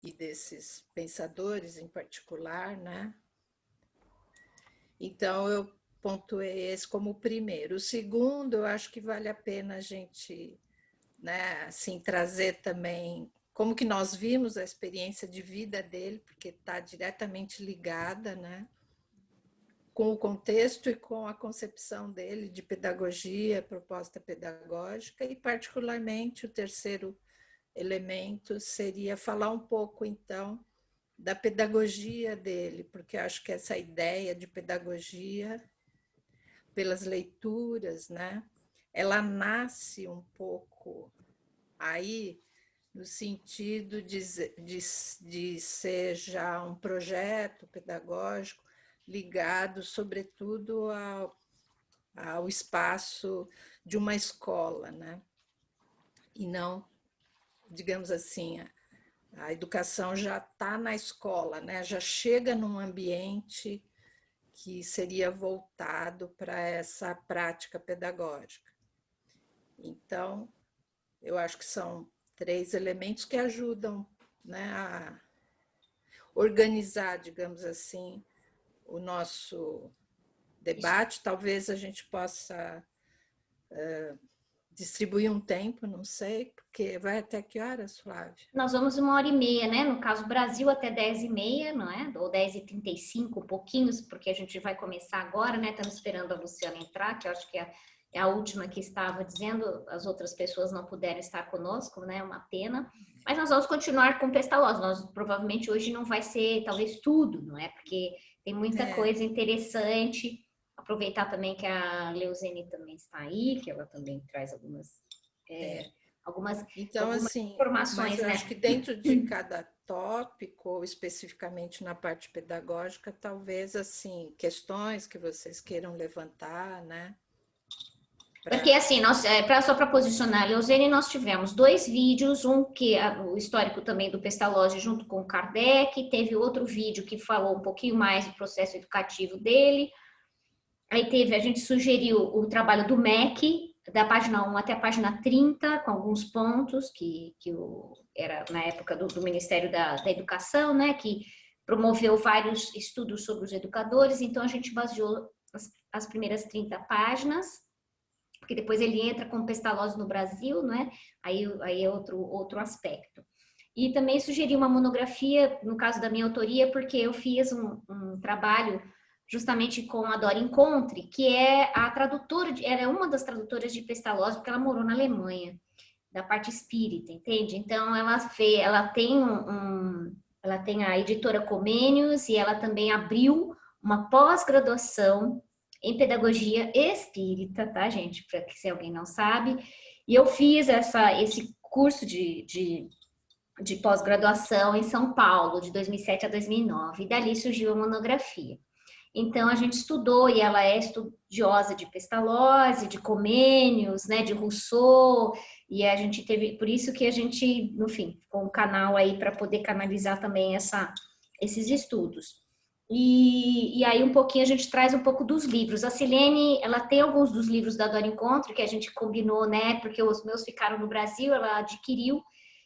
e desses pensadores em particular, né? Então, eu pontuei esse como o primeiro. O segundo, eu acho que vale a pena a gente, né, assim, trazer também como que nós vimos a experiência de vida dele, porque está diretamente ligada, né, com o contexto e com a concepção dele de pedagogia, proposta pedagógica, e particularmente o terceiro elemento seria falar um pouco, então, da pedagogia dele, porque acho que essa ideia de pedagogia pelas leituras, né, ela nasce um pouco aí no sentido de ser já um projeto pedagógico ligado, sobretudo, ao espaço de uma escola, né? E não, digamos assim, a educação já está na escola, né? Já chega num ambiente que seria voltado para essa prática pedagógica. Então, eu acho que são três elementos que ajudam, né, a organizar, digamos assim, o nosso debate. Talvez a gente possa distribuir um tempo, não sei, porque vai até que horas, Flávia? Nós vamos 1h30, né? No caso, Brasil até 10h30, não é? Ou 10h35, pouquinhos, porque a gente vai começar agora, né? Estamos esperando a Luciana entrar, que eu acho que é a última que estava dizendo, as outras pessoas não puderam estar conosco, né? Uma pena. Mas nós vamos continuar com Pestalozzi. Nós provavelmente hoje não vai ser, talvez, tudo, não é? Porque tem muita coisa interessante. Aproveitar também que a Leuzene também está aí, que ela também traz algumas então, assim, mas informações, eu né? acho que dentro de cada tópico, ou especificamente na parte pedagógica, talvez, assim, questões que vocês queiram levantar, né? Porque assim, nós, só para posicionar a Leozene, nós tivemos 2 vídeos, um que é o histórico também do Pestalozzi junto com o Kardec, teve outro vídeo que falou um pouquinho mais do processo educativo dele, aí a gente sugeriu o trabalho do MEC, da página 1 até a página 30, com alguns pontos era na época do Ministério da Educação, né, que promoveu vários estudos sobre os educadores, então a gente baseou as primeiras 30 páginas, porque depois ele entra com Pestalozzi no Brasil, né? Aí é outro aspecto. E também sugeri uma monografia, no caso da minha autoria, porque eu fiz um trabalho justamente com a Dora Encontre, que é a tradutora, era uma das tradutoras de Pestalozzi, porque ela morou na Alemanha, da parte espírita, entende? Então ela tem a editora Comênios e ela também abriu uma pós-graduação em pedagogia espírita, tá, gente? Para que se alguém não sabe. E eu fiz esse curso de pós-graduação em São Paulo, de 2007 a 2009. E dali surgiu a monografia. Então, a gente estudou, e ela é estudiosa de Pestalozzi, de Comênios, né, de Rousseau, e a gente teve, por isso que a gente, no fim, ficou um canal aí para poder canalizar também esses estudos. E aí um pouquinho a gente traz um pouco dos livros. A Silene, ela tem alguns dos livros da Dora Encontro, que a gente combinou, né, porque os meus ficaram no Brasil, ela adquiriu,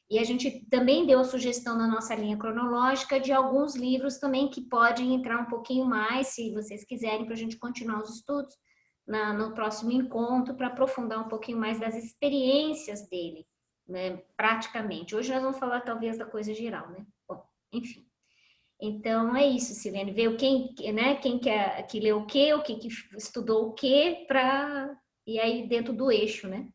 e a gente também deu a sugestão na nossa linha cronológica de alguns livros também que podem entrar um pouquinho mais, se vocês quiserem, para a gente continuar os estudos no próximo encontro, para aprofundar um pouquinho mais das experiências dele, né, praticamente. Hoje nós vamos falar talvez da coisa geral, né? Bom, enfim. Então é isso, Silene, ver quem que leu o que estudou o que, e aí dentro do eixo, né?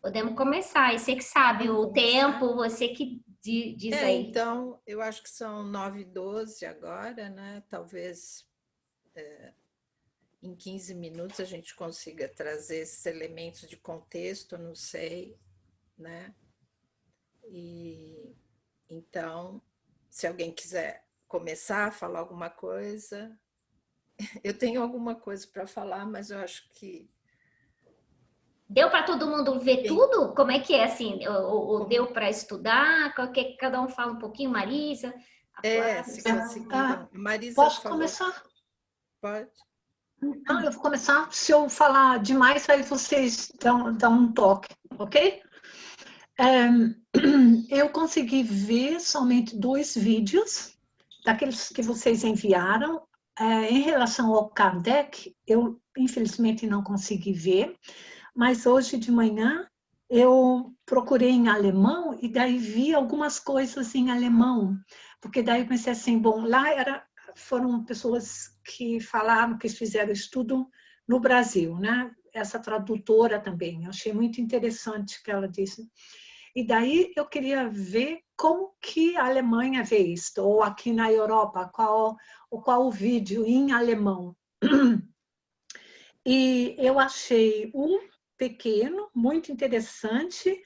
Podemos começar, e você que sabe o tempo, você que diz aí. Então, eu acho que são 9h12 agora, né? Talvez em 15 minutos a gente consiga trazer esses elementos de contexto, não sei, né? E então, se alguém quiser começar a falar alguma coisa, eu tenho alguma coisa para falar, mas eu acho que deu para todo mundo ver tudo? Como é que é assim? Ou deu para estudar? Cada um fala um pouquinho, Marisa, a Flávia. se conseguiram. Marisa posso falou. Começar? Pode. Não, eu vou começar. Se eu falar demais, aí vocês dão um toque, ok? Eu consegui ver somente 2 vídeos, daqueles que vocês enviaram. Em relação ao Kardec, eu infelizmente não consegui ver, mas hoje de manhã eu procurei em alemão e daí vi algumas coisas em alemão, porque daí eu pensei assim, bom, lá foram pessoas que falaram, que fizeram estudo no Brasil, né? Essa tradutora também, eu achei muito interessante o que ela disse. E daí eu queria ver como que a Alemanha vê isto, ou aqui na Europa, qual o vídeo em alemão. E eu achei um pequeno, muito interessante,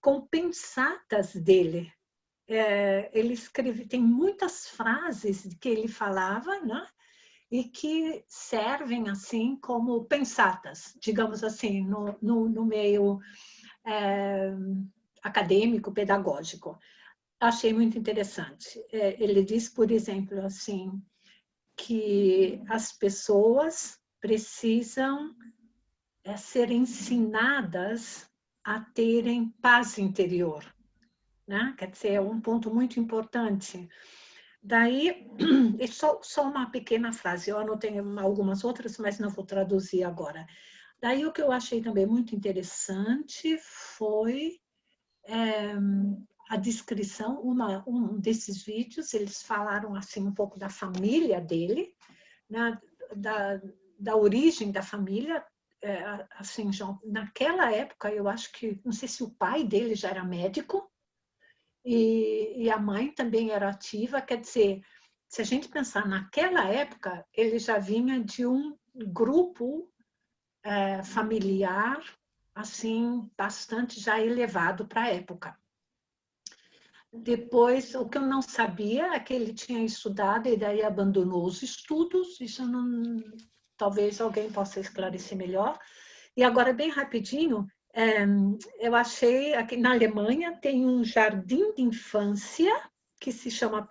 com pensatas dele. Ele escreve, tem muitas frases que ele falava, né? E que servem assim como pensatas, digamos assim, no meio acadêmico, pedagógico. Achei muito interessante. Ele diz, por exemplo, assim, que as pessoas precisam ser ensinadas a terem paz interior, né? Quer dizer, é um ponto muito importante. Daí, só uma pequena frase, eu anotei algumas outras, mas não vou traduzir agora. Daí, o que eu achei também muito interessante foi a descrição, um desses vídeos, eles falaram assim um pouco da família dele, né, da origem da família, assim, naquela época, eu acho que, não sei se o pai dele já era médico, e a mãe também era ativa, quer dizer, se a gente pensar naquela época, ele já vinha de um grupo familiar, assim, bastante já elevado para a época. Depois, o que eu não sabia é que ele tinha estudado e daí abandonou os estudos, isso não, talvez alguém possa esclarecer melhor. E agora, bem rapidinho, eu achei, aqui na Alemanha tem um jardim de infância que se chama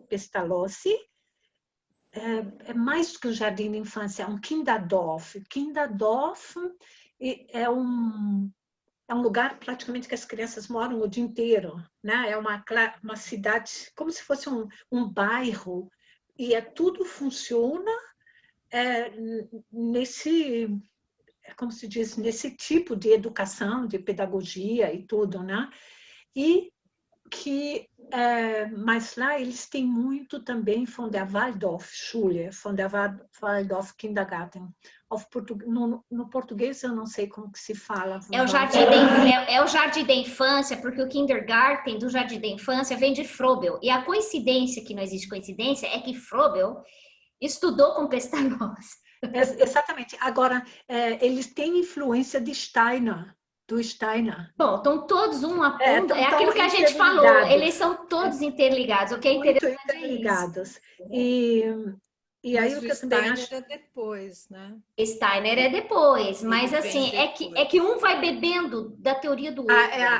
Pestalozzi, é mais do que um jardim de infância, é um Kinderdorf. Kinderdorf é um lugar praticamente que as crianças moram o dia inteiro, né? É uma cidade, como se fosse um bairro, e tudo funciona nesse, como se diz, nesse tipo de educação, de pedagogia e tudo, né? E que, mas lá eles têm muito também von der Waldorfschule, von der Waldorf Kindergarten. No português eu não sei como que se fala. É o jardim da infância, porque o kindergarten do jardim da infância vem de Froebel. E a coincidência, que não existe coincidência, é que Froebel estudou com Pestalozzi. Exatamente. Agora, eles têm influência de Steiner, do Steiner. Bom, estão todos um a ponto, é aquilo que a gente falou, eles são todos interligados, o que é interessante muito interligados. E aí mas o que eu também acho... Steiner é depois, né? Steiner é depois, mas assim, é que um vai bebendo da teoria do outro.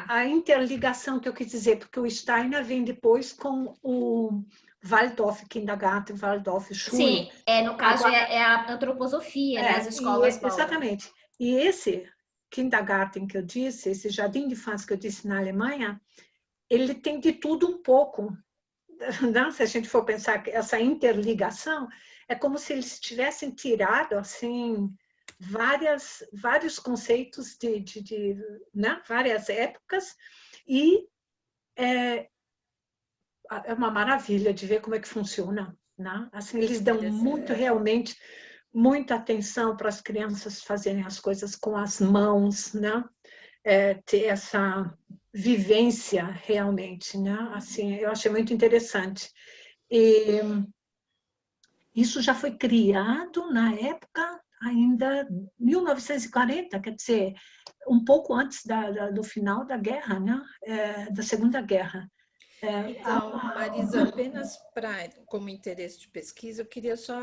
A interligação que eu quis dizer, porque o Steiner vem depois com o Waldorf Kindergarten, Waldorf Schule. Sim, no caso agora, é a antroposofia, né, as escolas exatamente. E esse Kindergarten que eu disse, esse jardim de infância que eu disse na Alemanha, ele tem de tudo um pouco. Não? Se a gente for pensar que essa interligação, é como se eles tivessem tirado assim vários conceitos de né? Várias épocas, e é uma maravilha de ver como é que funciona, né? Assim, eles dão realmente muita atenção para as crianças fazerem as coisas com as mãos, né? Ter essa vivência realmente, né? Assim, eu achei muito interessante. E isso já foi criado na época ainda 1940, quer dizer, um pouco antes do final da guerra, né? Da Segunda Guerra. Então, Marisa, apenas como interesse de pesquisa, eu queria só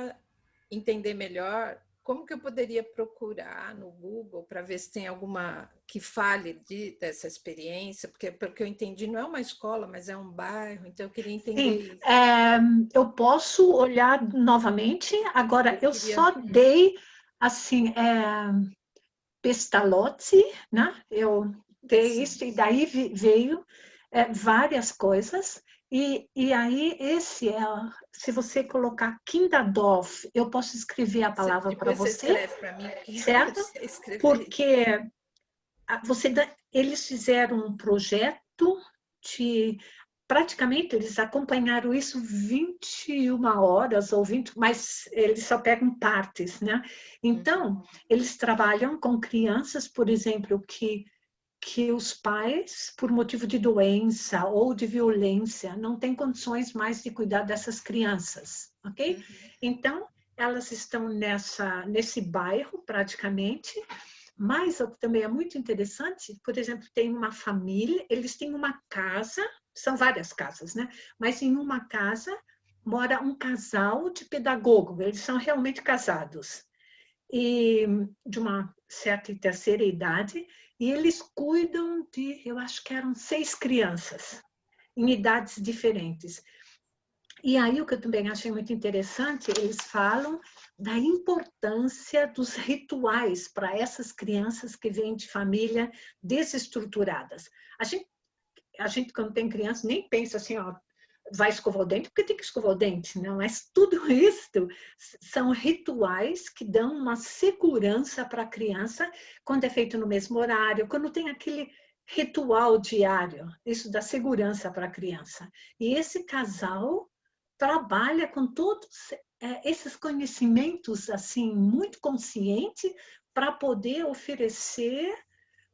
entender melhor como que eu poderia procurar no Google para ver se tem alguma que fale dessa experiência, porque, pelo que eu entendi, não é uma escola, mas é um bairro, então eu queria entender isso. Eu posso olhar novamente, agora eu só dei, assim, Pestalozzi, né? Eu ter isso, e daí veio várias coisas, e aí esse é, se você colocar Kinderdorf, eu posso escrever a palavra para Depois você você, escreve para mim, porque eu não certo? sei escrever. Porque eles fizeram um projeto de... Praticamente, eles acompanharam isso 21 horas ou 20, mas eles só pegam partes, né? Então, eles trabalham com crianças, por exemplo, que os pais, por motivo de doença ou de violência, não têm condições mais de cuidar dessas crianças, ok? Então, elas estão nesse bairro, praticamente, mas o que também é muito interessante, por exemplo, tem uma família, eles têm uma casa, são várias casas, né? Mas em uma casa mora um casal de pedagogo, eles são realmente casados, e de uma certa e terceira idade, e eles cuidam de, eu acho que eram 6 crianças, em idades diferentes. E aí, o que eu também achei muito interessante, eles falam da importância dos rituais para essas crianças que vêm de família desestruturadas. A gente, quando tem criança, nem pensa assim, ó, vai escovar o dente, porque tem que escovar o dente, não. Mas tudo isso são rituais que dão uma segurança para a criança quando é feito no mesmo horário, quando tem aquele ritual diário, isso dá segurança para a criança. E esse casal trabalha com todos esses conhecimentos assim muito consciente para poder oferecer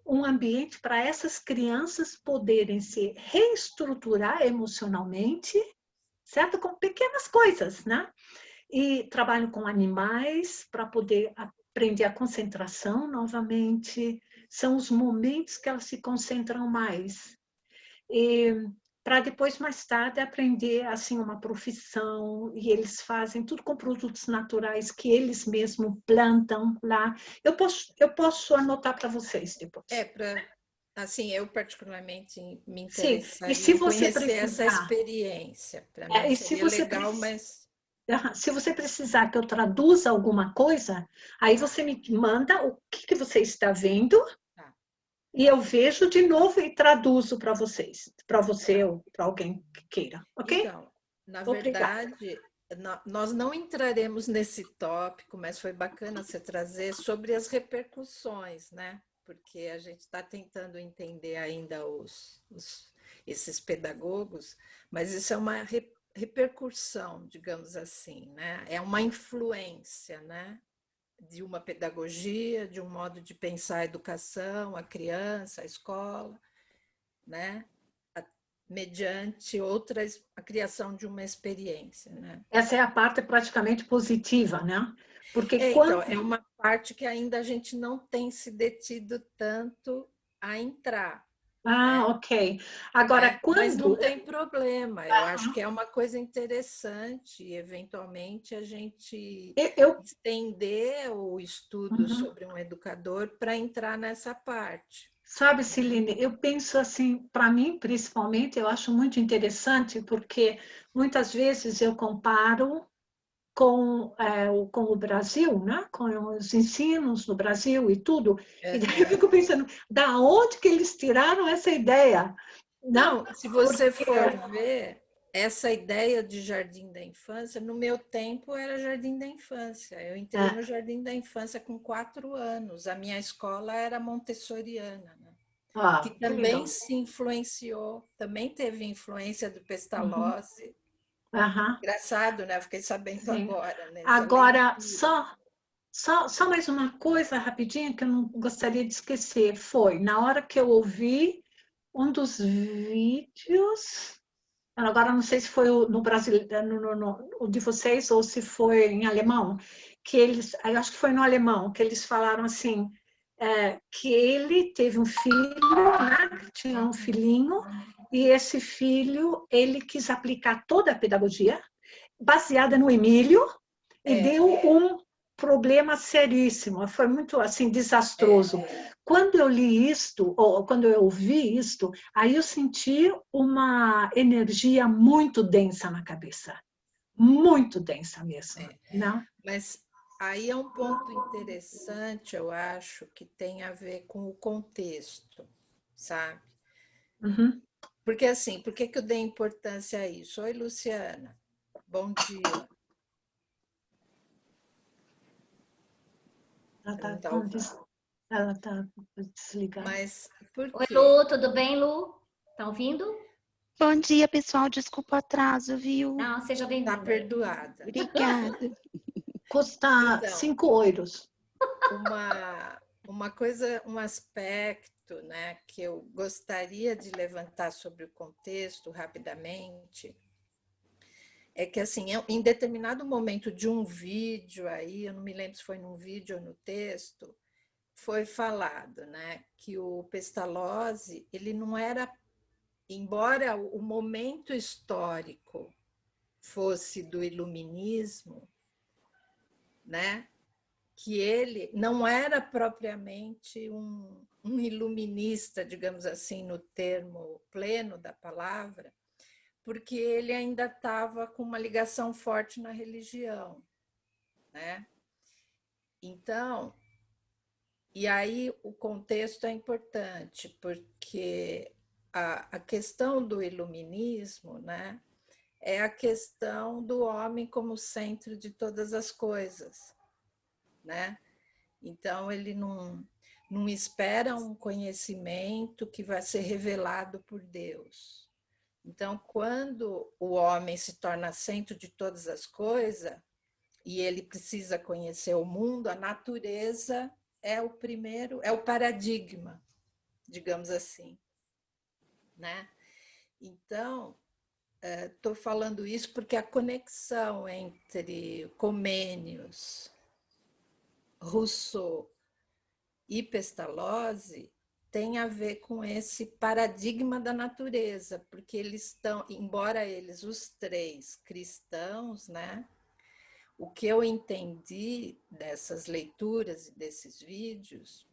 um ambiente para essas crianças poderem se reestruturar emocionalmente, certo? Com pequenas coisas, né? E trabalho com animais para poder aprender a concentração novamente. São os momentos que elas se concentram mais. E para depois, mais tarde, aprender assim uma profissão, e eles fazem tudo com produtos naturais que eles mesmos plantam lá. Eu posso anotar para vocês depois. Assim, eu particularmente me Sim, e interessaria se em você conhecer essa precisar, experiência. Para mim e se seria você legal, mas se você precisar que eu traduza alguma coisa, aí você me manda o que você está vendo, tá. e eu vejo de novo e traduzo para vocês, para você ou para alguém que queira, ok? Então, na Obrigada. verdade, nós não entraremos nesse tópico, mas foi bacana você trazer sobre as repercussões, né? Porque a gente está tentando entender ainda esses pedagogos, mas isso é uma repercussão, digamos assim, né? É uma influência, né? De uma pedagogia, de um modo de pensar a educação, a criança, a escola, né? Mediante outras, a criação de uma experiência, né? Essa é a parte praticamente positiva, né? Porque Então, quando... é uma parte que ainda a gente não tem se detido tanto a entrar, Ah, né? ok. Agora, Mas não quando... tem problema, eu acho que é uma coisa interessante, eventualmente, a gente Eu... estender o estudo Uhum. sobre um educador para entrar nessa parte. Sabe, Celine, eu penso assim, para mim, principalmente, eu acho muito interessante, porque muitas vezes eu comparo com o Brasil, né? Com os ensinos no Brasil e tudo, e daí eu Uhum. fico pensando, da onde que eles tiraram essa ideia? Né? Não, se você Porque... for ver, essa ideia de jardim da infância, no meu tempo era jardim da infância. Eu entrei no jardim da infância com 4 anos. A minha escola era montessoriana, né? Que Que também legal. se influenciou, também teve influência do Uhum. Pestalozzi. Aham, Engraçado, né? Eu fiquei sabendo sim. agora, nessa Agora, leitura. só mais uma coisa rapidinho que eu não gostaria de esquecer. Foi na hora que eu ouvi um dos vídeos, agora não sei se foi no Brasil, o de vocês ou se foi em alemão, que eles, eu acho que foi no alemão, que eles falaram assim, que ele teve um filho, né, que tinha um filhinho, e esse filho, ele quis aplicar toda a pedagogia baseada no Emílio, e É, deu um problema seríssimo, foi muito assim é. desastroso. Quando eu li isto, ou quando eu ouvi isto, aí eu senti uma energia muito densa na cabeça, muito densa mesmo, né? Mas aí é um ponto interessante, eu acho, que tem a ver com o contexto, sabe? Uhum. Porque assim, por que eu dei importância a isso? Oi, Luciana, bom dia. Ela tá desligada. Mas por Oi, quê? Lu, tudo bem, Lu? Tá ouvindo? Bom dia, pessoal. Desculpa o atraso, viu? Não, seja Tá bem-vinda. perdoada. Obrigada. Custa Então, 5 euros. uma coisa, um aspecto, né, que eu gostaria de levantar sobre o contexto rapidamente é que, assim, em determinado momento de um vídeo aí, eu não me lembro se foi num vídeo ou no texto, foi falado, né, que o Pestalozzi, ele não era, embora o momento histórico fosse do iluminismo, né, que ele não era propriamente um iluminista, digamos assim, no termo pleno da palavra, porque ele ainda estava com uma ligação forte na religião, né? Então, e aí o contexto é importante, porque a questão do iluminismo, né, é a questão do homem como centro de todas as coisas, né? Então, ele não espera um conhecimento que vai ser revelado por Deus. Então, quando o homem se torna centro de todas as coisas e ele precisa conhecer o mundo, a natureza é o primeiro, é o paradigma, digamos assim, né? Então, estou falando isso porque a conexão entre Comênios, Rousseau e Pestalozzi tem a ver com esse paradigma da natureza, porque eles estão, embora eles, os três cristãos, né? O que eu entendi dessas leituras e desses vídeos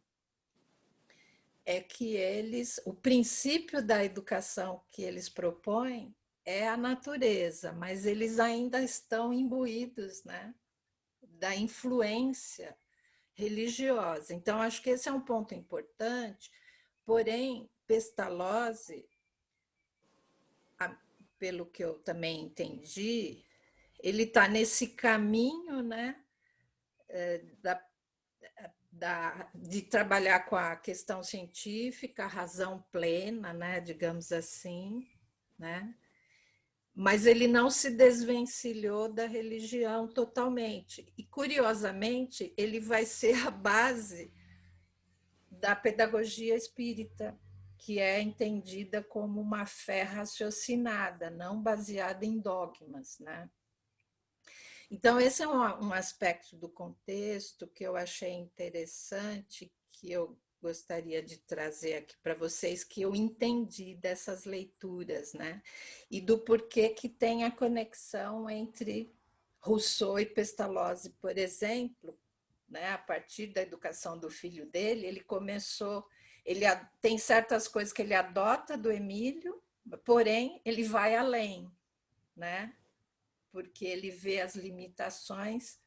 é que eles, o princípio da educação que eles propõem é a natureza, mas eles ainda estão imbuídos, né, da influência religiosa. Então, acho que esse é um ponto importante, porém, Pestalozzi, pelo que eu também entendi, ele está nesse caminho, né, de trabalhar com a questão científica, a razão plena, né, digamos assim, né? Mas ele não se desvencilhou da religião totalmente. E, curiosamente, ele vai ser a base da pedagogia espírita, que é entendida como uma fé raciocinada, não baseada em dogmas, né? Então, esse é um aspecto do contexto que eu achei interessante, que eu gostaria de trazer aqui para vocês, que eu entendi dessas leituras, né? E do porquê que tem a conexão entre Rousseau e Pestalozzi, por exemplo, né? A partir da educação do filho dele, ele começou, ele tem certas coisas que ele adota do Emílio, porém ele vai além, né? Porque ele vê as limitações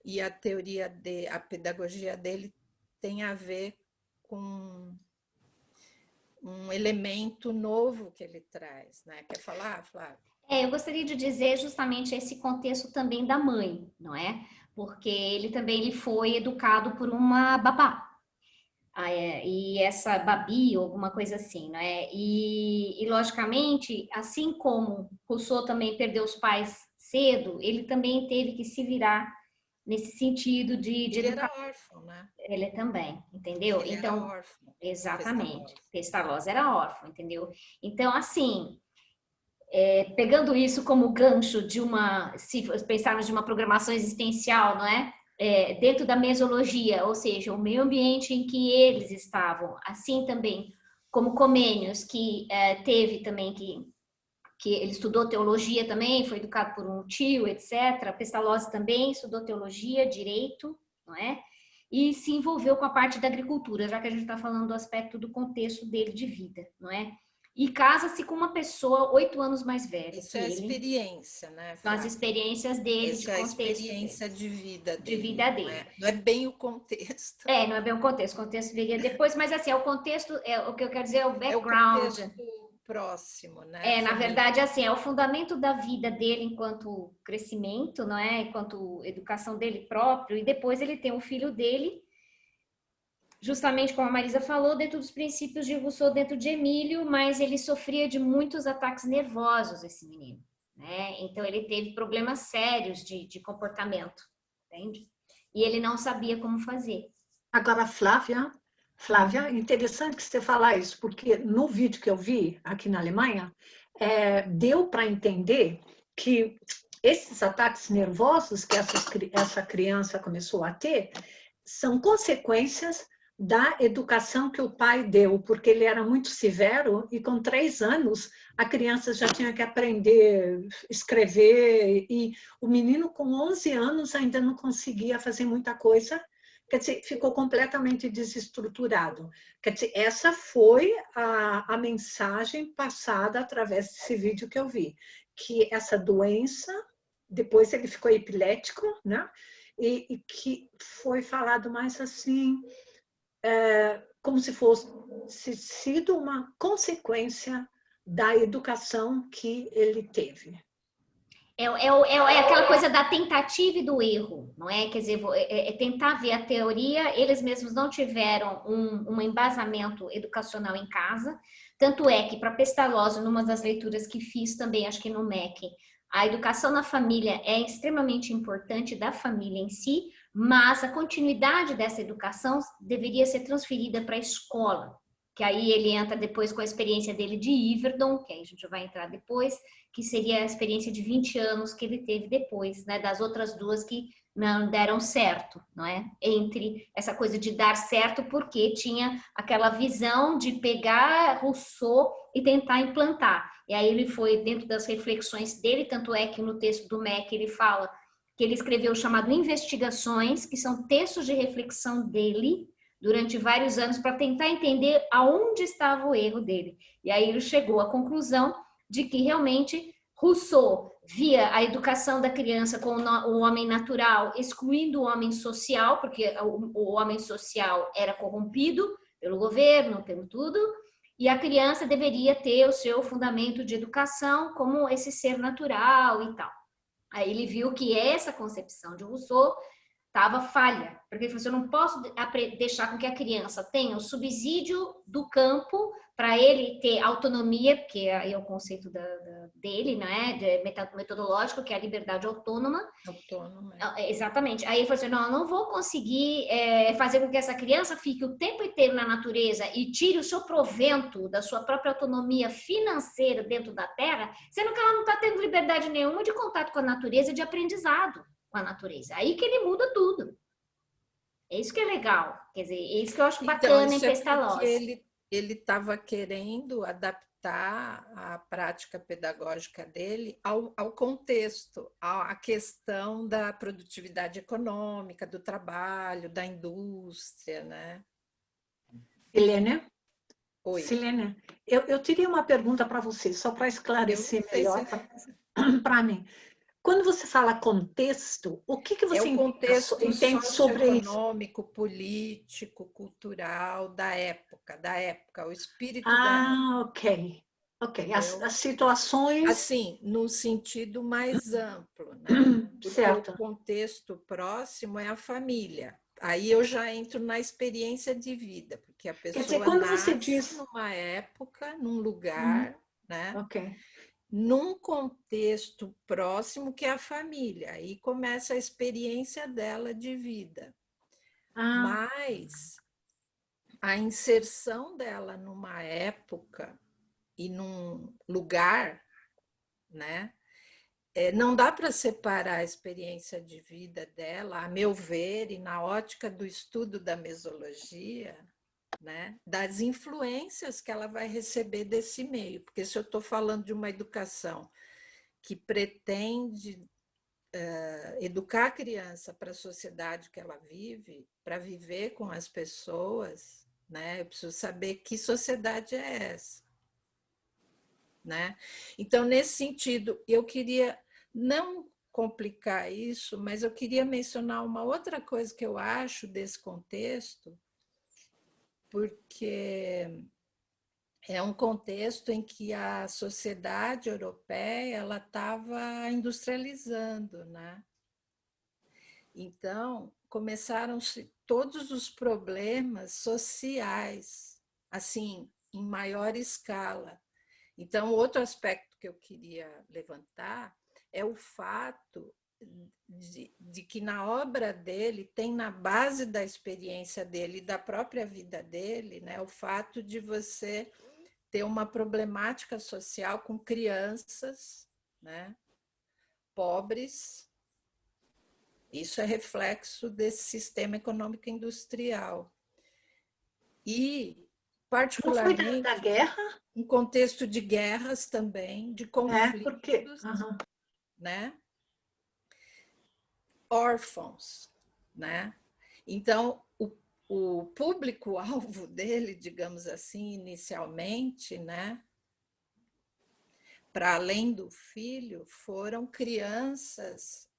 e a a pedagogia dele tem a ver com um elemento novo que ele traz, né? Quer falar, Flávia? Eu gostaria de dizer justamente esse contexto também da mãe, não é? Porque ele foi educado por uma babá. E essa Babi, ou alguma coisa assim, não é? Logicamente, assim como Rousseau também perdeu os pais cedo, ele também teve que se virar nesse sentido de Ele educar. era órfão, né? Ele também, entendeu? Ele era Então, órfão. exatamente. Pestalozzi. Pestalozzi era órfão, entendeu? Então, assim, pegando isso como gancho de se pensarmos de uma programação existencial, não é? Dentro da mesologia, ou seja, o meio ambiente em que eles estavam, assim também como Comênios, que teve também que ele estudou teologia também, foi educado por um tio, etc. Pestalozzi também estudou teologia, direito, não é? E se envolveu com a parte da agricultura, já que a gente está falando do aspecto do contexto dele de vida, não é? e casa-se com uma pessoa 8 anos mais velha Isso que é a ele. experiência, né, São as Flávia? experiências dele, de Essa é a contexto dele, experiência de vida de dele, vida dele. não é bem o contexto. Não é bem o contexto viria depois, mas assim, é o contexto, o que eu quero dizer é o É o background. contexto próximo, né? Na Família. verdade, assim, é o fundamento da vida dele enquanto crescimento, não é? Enquanto educação dele próprio, e depois ele tem o filho dele, justamente como a Marisa falou, dentro dos princípios de Rousseau, dentro de Emílio, mas ele sofria de muitos ataques nervosos, esse menino, né? Então ele teve problemas sérios de comportamento, entende? E ele não sabia como fazer. Agora, Flávia, interessante que você falar isso, porque no vídeo que eu vi aqui na Alemanha, deu para entender que esses ataques nervosos que essa criança começou a ter são consequências da educação que o pai deu, porque ele era muito severo e com 3 anos a criança já tinha que aprender a escrever e o menino com 11 anos ainda não conseguia fazer muita coisa. Quer dizer, ficou completamente desestruturado. Quer dizer, essa foi a mensagem passada através desse vídeo que eu vi, que essa doença, depois ele ficou epilético, né? E que foi falado mais assim, como se fosse sido uma consequência da educação que ele teve. É aquela coisa da tentativa e do erro, não é? Quer dizer, tentar ver a teoria, eles mesmos não tiveram um embasamento educacional em casa, tanto é que para Pestalozzi, numa das leituras que fiz também, acho que no MEC, a educação na família é extremamente importante da família em si, mas a continuidade dessa educação deveria ser transferida para a escola, que aí ele entra depois com a experiência dele de Yverdon, que aí a gente vai entrar depois, que seria a experiência de 20 anos que ele teve depois, né, das outras duas que não deram certo, não é? Entre essa coisa de dar certo, porque tinha aquela visão de pegar Rousseau e tentar implantar. E aí ele foi dentro das reflexões dele, tanto é que no texto do MEC ele fala que ele escreveu o chamado Investigações, que são textos de reflexão dele durante vários anos para tentar entender aonde estava o erro dele. E aí ele chegou à conclusão de que realmente Rousseau via a educação da criança com o homem natural, excluindo o homem social, porque o homem social era corrompido pelo governo, pelo tudo, e a criança deveria ter o seu fundamento de educação como esse ser natural e tal. Aí ele viu que essa concepção de Rousseau estava falha, porque ele falou assim, eu não posso deixar com que a criança tenha o subsídio do campo para ele ter autonomia, porque aí é o conceito dele, né, metodológico, que é a liberdade autônoma. Autônoma. Exatamente. Aí ele falou assim, não, eu não vou conseguir fazer com que essa criança fique o tempo inteiro na natureza e tire o seu provento da sua própria autonomia financeira dentro da terra, sendo que ela não está tendo liberdade nenhuma de contato com a natureza e de aprendizado com a natureza. Aí que ele muda tudo. É isso que é legal. Quer dizer, é isso que eu acho bacana em Pestalozzi. Ele estava querendo adaptar a prática pedagógica dele ao contexto, à questão da produtividade econômica, do trabalho, da indústria, né? Helena? Oi. Silene, eu teria uma pergunta para você, só para esclarecer melhor para mim. Quando você fala contexto, o que você é o contexto entende sobre isso? Socioeconômico, político, cultural da época, o espírito da época. Ok. As situações... Assim, no sentido mais amplo, né? Porque certo. o contexto próximo é a família. Aí eu já entro na experiência de vida, porque a pessoa Quer dizer, quando nasce você diz... numa época, num lugar, né? Ok. Num contexto próximo que é a família. Aí começa a experiência dela de vida. Mas a inserção dela numa época e num lugar, né? Não dá para separar a experiência de vida dela, a meu ver, e na ótica do estudo da mesologia, né, das influências que ela vai receber desse meio. Porque se eu estou falando de uma educação que pretende educar a criança para a sociedade que ela vive, para viver com as pessoas, né, eu preciso saber que sociedade é essa. né? Então, nesse sentido, eu queria não complicar isso, mas eu queria mencionar uma outra coisa que eu acho desse contexto, porque é um contexto em que a sociedade europeia ela estava industrializando, né? Então, começaram-se todos os problemas sociais, assim, em maior escala. Então, outro aspecto que eu queria levantar é o fato de que na obra dele tem na base da experiência dele, da própria vida dele, né, o fato de você ter uma problemática social com crianças, né, pobres. Isso é reflexo desse sistema econômico industrial. E, particularmente, não foi da guerra? em contexto de guerras também, de Porque... conflitos, né? Órfãos, né? Então, o público-alvo dele, digamos assim, inicialmente, né? Para além do filho, foram crianças,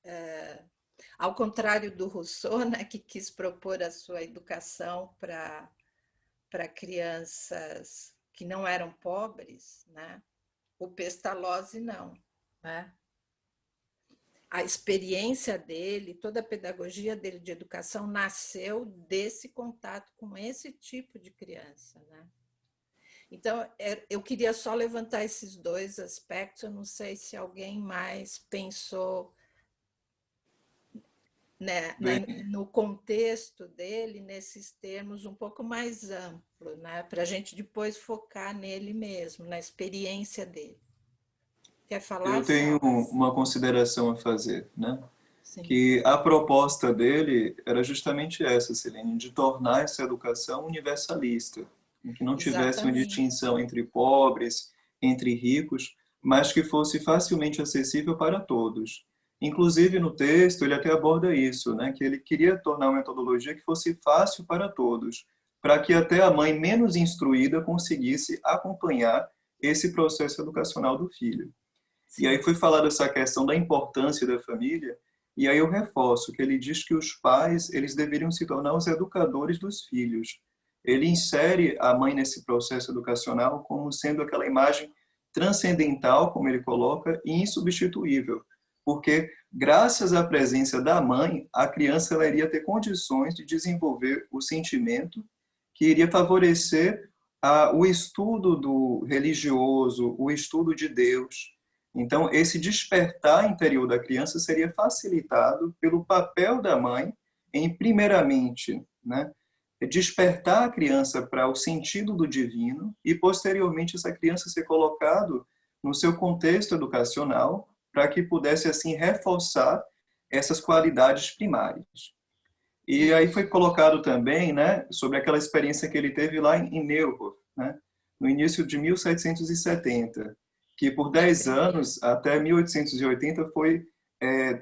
ao contrário do Rousseau, né, que quis propor a sua educação para crianças que não eram pobres, né? O Pestalozzi não, né? A experiência dele, toda a pedagogia dele de educação nasceu desse contato com esse tipo de criança, né? Então, eu queria só levantar esses dois aspectos. Eu não sei se alguém mais pensou, né, no contexto dele, nesses termos um pouco mais amplo, né, para a gente depois focar nele mesmo, na experiência dele. Quer falar, Eu tenho Celso? uma consideração a fazer, né? Sim. Que a proposta dele era justamente essa, Silene, de tornar essa educação universalista, em que não tivesse uma Exatamente. distinção entre pobres, entre ricos, mas que fosse facilmente acessível para todos. Inclusive, no texto, ele até aborda isso, né? Que ele queria tornar uma metodologia que fosse fácil para todos, para que até a mãe menos instruída conseguisse acompanhar esse processo educacional do filho. E Sim. aí foi falado essa questão da importância da família, e aí eu reforço que ele diz que os pais, eles deveriam se tornar os educadores dos filhos. Ele insere a mãe nesse processo educacional como sendo aquela imagem transcendental, como ele coloca, e insubstituível, porque graças à presença da mãe, a criança ela iria ter condições de desenvolver o sentimento que iria favorecer o estudo do religioso, o estudo de Deus. Então, esse despertar interior da criança seria facilitado pelo papel da mãe em, primeiramente, né, despertar a criança para o sentido do divino e, posteriormente, essa criança ser colocado no seu contexto educacional para que pudesse, assim, reforçar essas qualidades primárias. E aí foi colocado também, né, sobre aquela experiência que ele teve lá em Neuhof, né, no início de 1770, que por 10 anos, até 1880,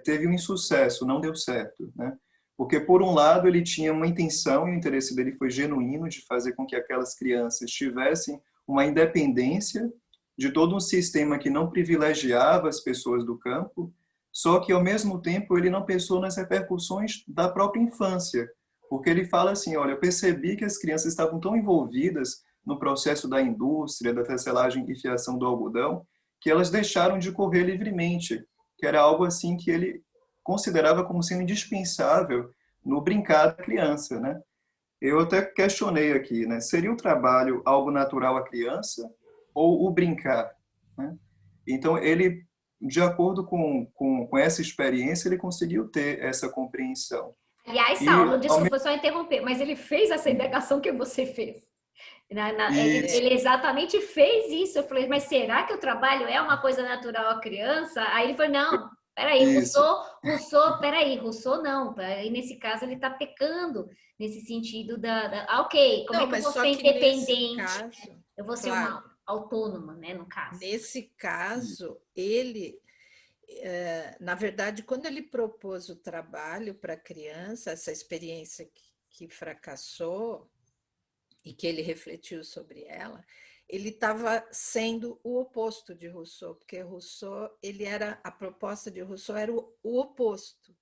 teve um insucesso, não deu certo, né? Porque, por um lado, ele tinha uma intenção, e o interesse dele foi genuíno, de fazer com que aquelas crianças tivessem uma independência de todo um sistema que não privilegiava as pessoas do campo, só que, ao mesmo tempo, ele não pensou nas repercussões da própria infância, porque ele fala assim, olha, eu percebi que as crianças estavam tão envolvidas no processo da indústria, da tecelagem e fiação do algodão, que elas deixaram de correr livremente, que era algo assim que ele considerava como sendo indispensável no brincar da criança, né? Eu até questionei aqui, né? Seria o trabalho algo natural à criança ou o brincar, né? Então, ele, de acordo com essa experiência, ele conseguiu ter essa compreensão. Aliás, E, Saulo, desculpa só interromper, mas ele fez essa indagação que você fez. Ele exatamente fez isso. Eu falei, mas será que o trabalho é uma coisa natural à criança? Aí ele falou, não, peraí, Rousseau não. Aí, nesse caso, ele está pecando nesse sentido ok, como Não, é que eu mas vou só ser que nesse independente? caso, Eu vou ser claro, uma autônoma, né, no caso. nesse caso, ele, na verdade, quando ele propôs o trabalho para a criança, essa experiência que fracassou e que ele refletiu sobre ela, ele estava sendo o oposto de Rousseau, porque Rousseau, a proposta de Rousseau era o oposto.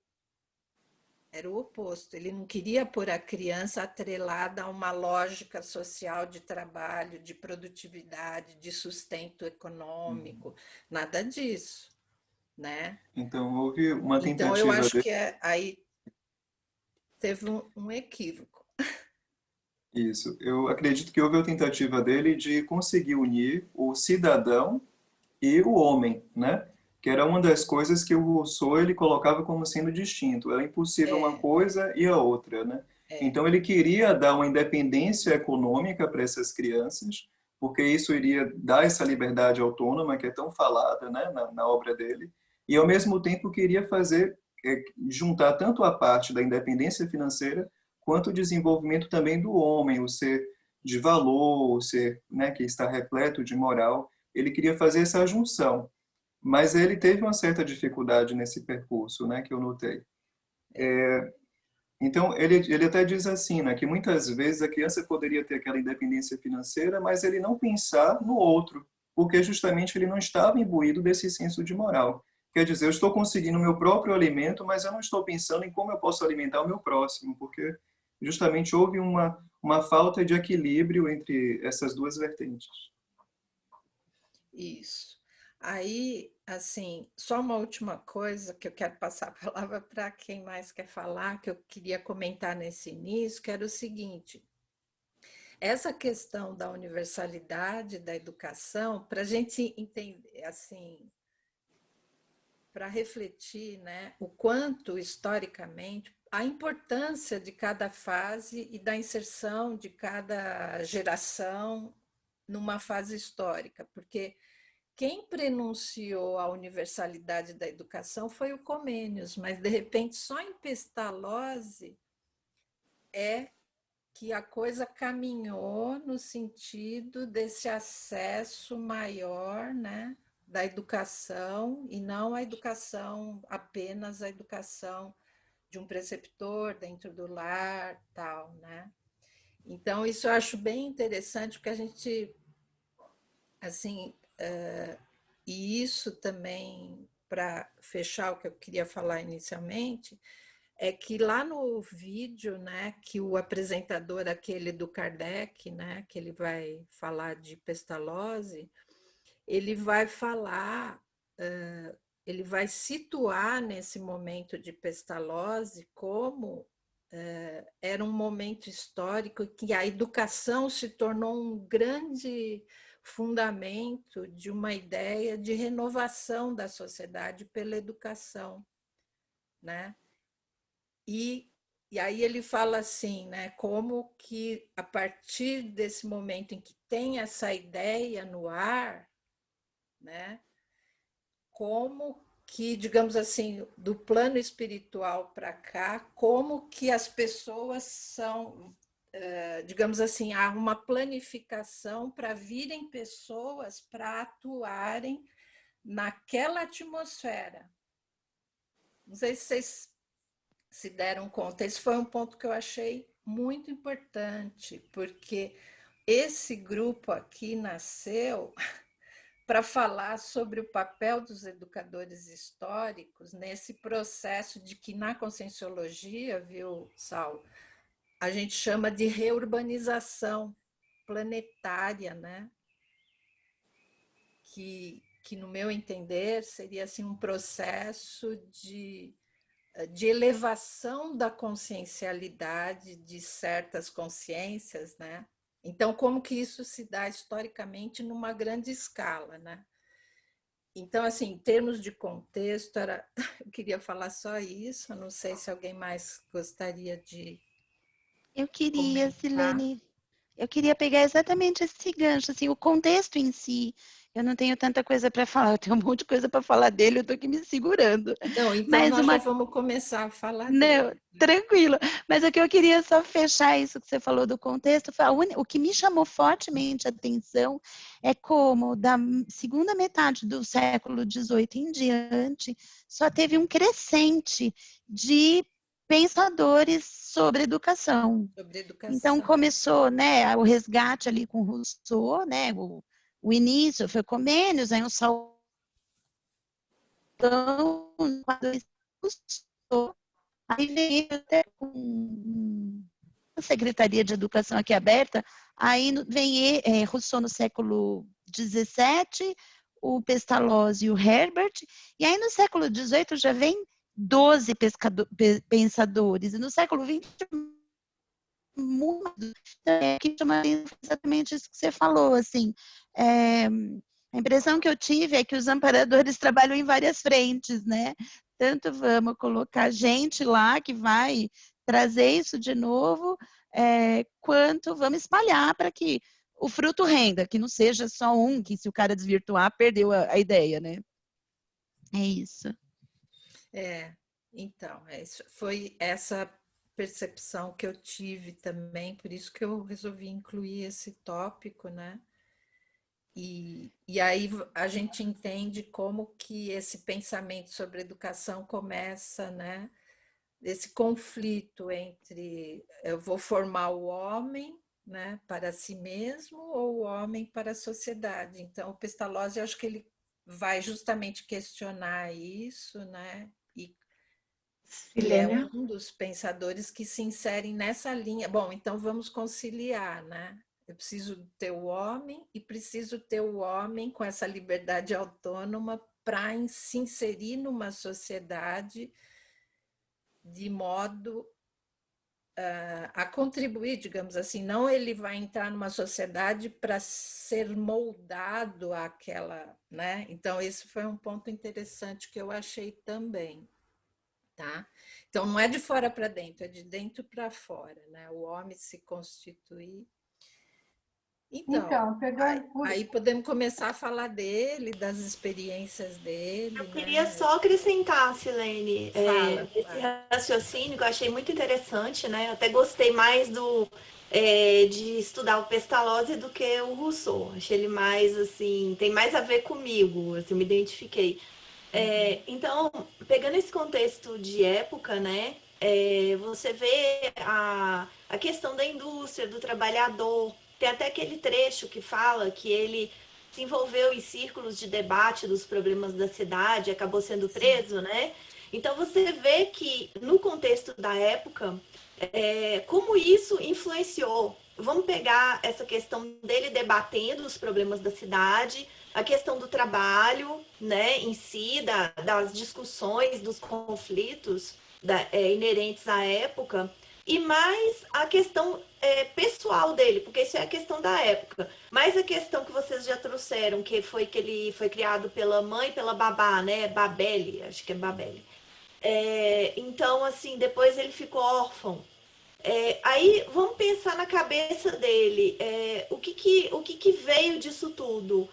Era o oposto. Ele não queria pôr a criança atrelada a uma lógica social de trabalho, de produtividade, de sustento econômico, nada disso, né? Então, houve uma Então, eu tentativa acho que aí teve um equívoco. Isso. Eu acredito que houve a tentativa dele de conseguir unir o cidadão e o homem, né? Que era uma das coisas que o Rousseau ele colocava como sendo distinto. Era impossível uma É, coisa e a outra, né? é, Então ele queria dar uma independência econômica para essas crianças, porque isso iria dar essa liberdade autônoma que é tão falada, né, na obra dele, e ao mesmo tempo queria fazer juntar tanto a parte da independência financeira quanto o desenvolvimento também do homem, o ser de valor, o ser, né, que está repleto de moral. Ele queria fazer essa junção, mas ele teve uma certa dificuldade nesse percurso, né, que eu notei. Então, ele até diz assim, né, que muitas vezes a criança poderia ter aquela independência financeira, mas ele não pensar no outro, porque justamente ele não estava imbuído desse senso de moral. Quer dizer, eu estou conseguindo o meu próprio alimento, mas eu não estou pensando em como eu posso alimentar o meu próximo, porque justamente houve uma falta de equilíbrio entre essas duas vertentes. isso. Aí, assim, só uma última coisa que eu quero passar a palavra para quem mais quer falar, que eu queria comentar nesse início, que era o seguinte: essa questão da universalidade da educação, para a gente entender, assim, para refletir, né, o quanto historicamente a importância de cada fase e da inserção de cada geração numa fase histórica, porque quem prenunciou a universalidade da educação foi o Comênios, mas de repente só em Pestalozzi é que a coisa caminhou no sentido desse acesso maior, né, da educação, e não a educação, apenas a educação de um preceptor dentro do lar, tal, né? Então, isso eu acho bem interessante, porque a gente, assim, e isso também, para fechar o que eu queria falar inicialmente, é que lá no vídeo, né, que o apresentador, aquele do Kardec, né, que ele vai falar de Pestalozzi, ele vai falar, ele vai situar nesse momento de Pestalozzi como era um momento histórico que a educação se tornou um grande fundamento de uma ideia de renovação da sociedade pela educação, né? E aí ele fala assim, né, como que a partir desse momento em que tem essa ideia no ar, né, como que, digamos assim, do plano espiritual para cá, como que as pessoas são, digamos assim, há uma planificação para virem pessoas para atuarem naquela atmosfera. Não sei se vocês se deram conta, esse foi um ponto que eu achei muito importante, porque esse grupo aqui nasceu para falar sobre o papel dos educadores históricos nesse processo de que na conscienciologia, viu, Saulo, a gente chama de reurbanização planetária, né? Que no meu entender seria assim um processo de elevação da consciencialidade de certas consciências, né? Então, como que isso se dá historicamente numa grande escala, né? Então, assim, em termos de contexto, eu queria falar só isso, eu não sei se alguém mais gostaria de Eu queria, comentar. Silene, eu queria pegar exatamente esse gancho, assim, o contexto em si. Eu não tenho tanta coisa para falar, eu tenho um monte de coisa para falar dele, eu estou aqui me segurando. Não, então Mas nós já uma vamos começar a falar Não, dele. tranquilo. Mas o que eu queria só fechar isso que você falou do contexto, foi o que me chamou fortemente a atenção é como da segunda metade do século XVIII em diante só teve um crescente de pensadores sobre educação. Sobre Então, educação. começou, né, o resgate ali com Rousseau, né, o início foi Comênios, aí um Salgado, Rousseau, aí veio até com a Secretaria de Educação aqui aberta, aí vem Rousseau no século XVII, o Pestalozzi e o Herbert, e aí no século XVIII já vem 12 pensadores, e no século XX muito, que chama exatamente isso que você falou, assim, a impressão que eu tive é que os amparadores trabalham em várias frentes, né? Tanto vamos colocar gente lá que vai trazer isso de novo, quanto vamos espalhar para que o fruto renda, que não seja só um, que se o cara desvirtuar, perdeu a ideia, né? É isso. Então, foi essa percepção que eu tive também, por isso que eu resolvi incluir esse tópico, né? E aí a gente entende como que esse pensamento sobre educação começa, né? Esse conflito entre eu vou formar o homem, né, para si mesmo ou o homem para a sociedade. Então, o Pestalozzi, eu acho que ele vai justamente questionar isso, né? E é Silênia? um dos pensadores que se inserem nessa linha. Bom, então vamos conciliar, né? Eu preciso ter o homem e preciso ter o homem com essa liberdade autônoma para se inserir numa sociedade de modo a contribuir, digamos assim. Não ele vai entrar numa sociedade para ser moldado àquela, né? Então, esse foi um ponto interessante que eu achei também. Tá? Então, não é de fora para dentro, é de dentro para fora, né? O homem se constituir. Então, Então, pegando por... aí podemos começar a falar dele, das experiências Eu dele, queria né? só acrescentar, Silene, Fala, esse fala. raciocínio que eu achei muito interessante, né? Eu até gostei mais de estudar o Pestalozzi do que o Rousseau. Achei ele mais, assim, tem mais a ver comigo, assim, eu me identifiquei. Então, pegando esse contexto de época, né? Você vê a questão da indústria, do trabalhador. Tem até aquele trecho que fala que ele se envolveu em círculos de debate dos problemas da cidade, acabou sendo Sim, preso, né? Então você vê que no contexto da época, como isso influenciou. Vamos pegar essa questão dele debatendo os problemas da cidade, a questão do trabalho, né, em si, das discussões, dos conflitos inerentes à época, e mais a questão pessoal dele, porque isso é a questão da época. Mas a questão que vocês já trouxeram, que ele foi criado pela mãe, pela babá, né? Babele, acho que é Babele. Então, assim, depois ele ficou órfão. Aí vamos pensar na cabeça dele. O que veio disso tudo?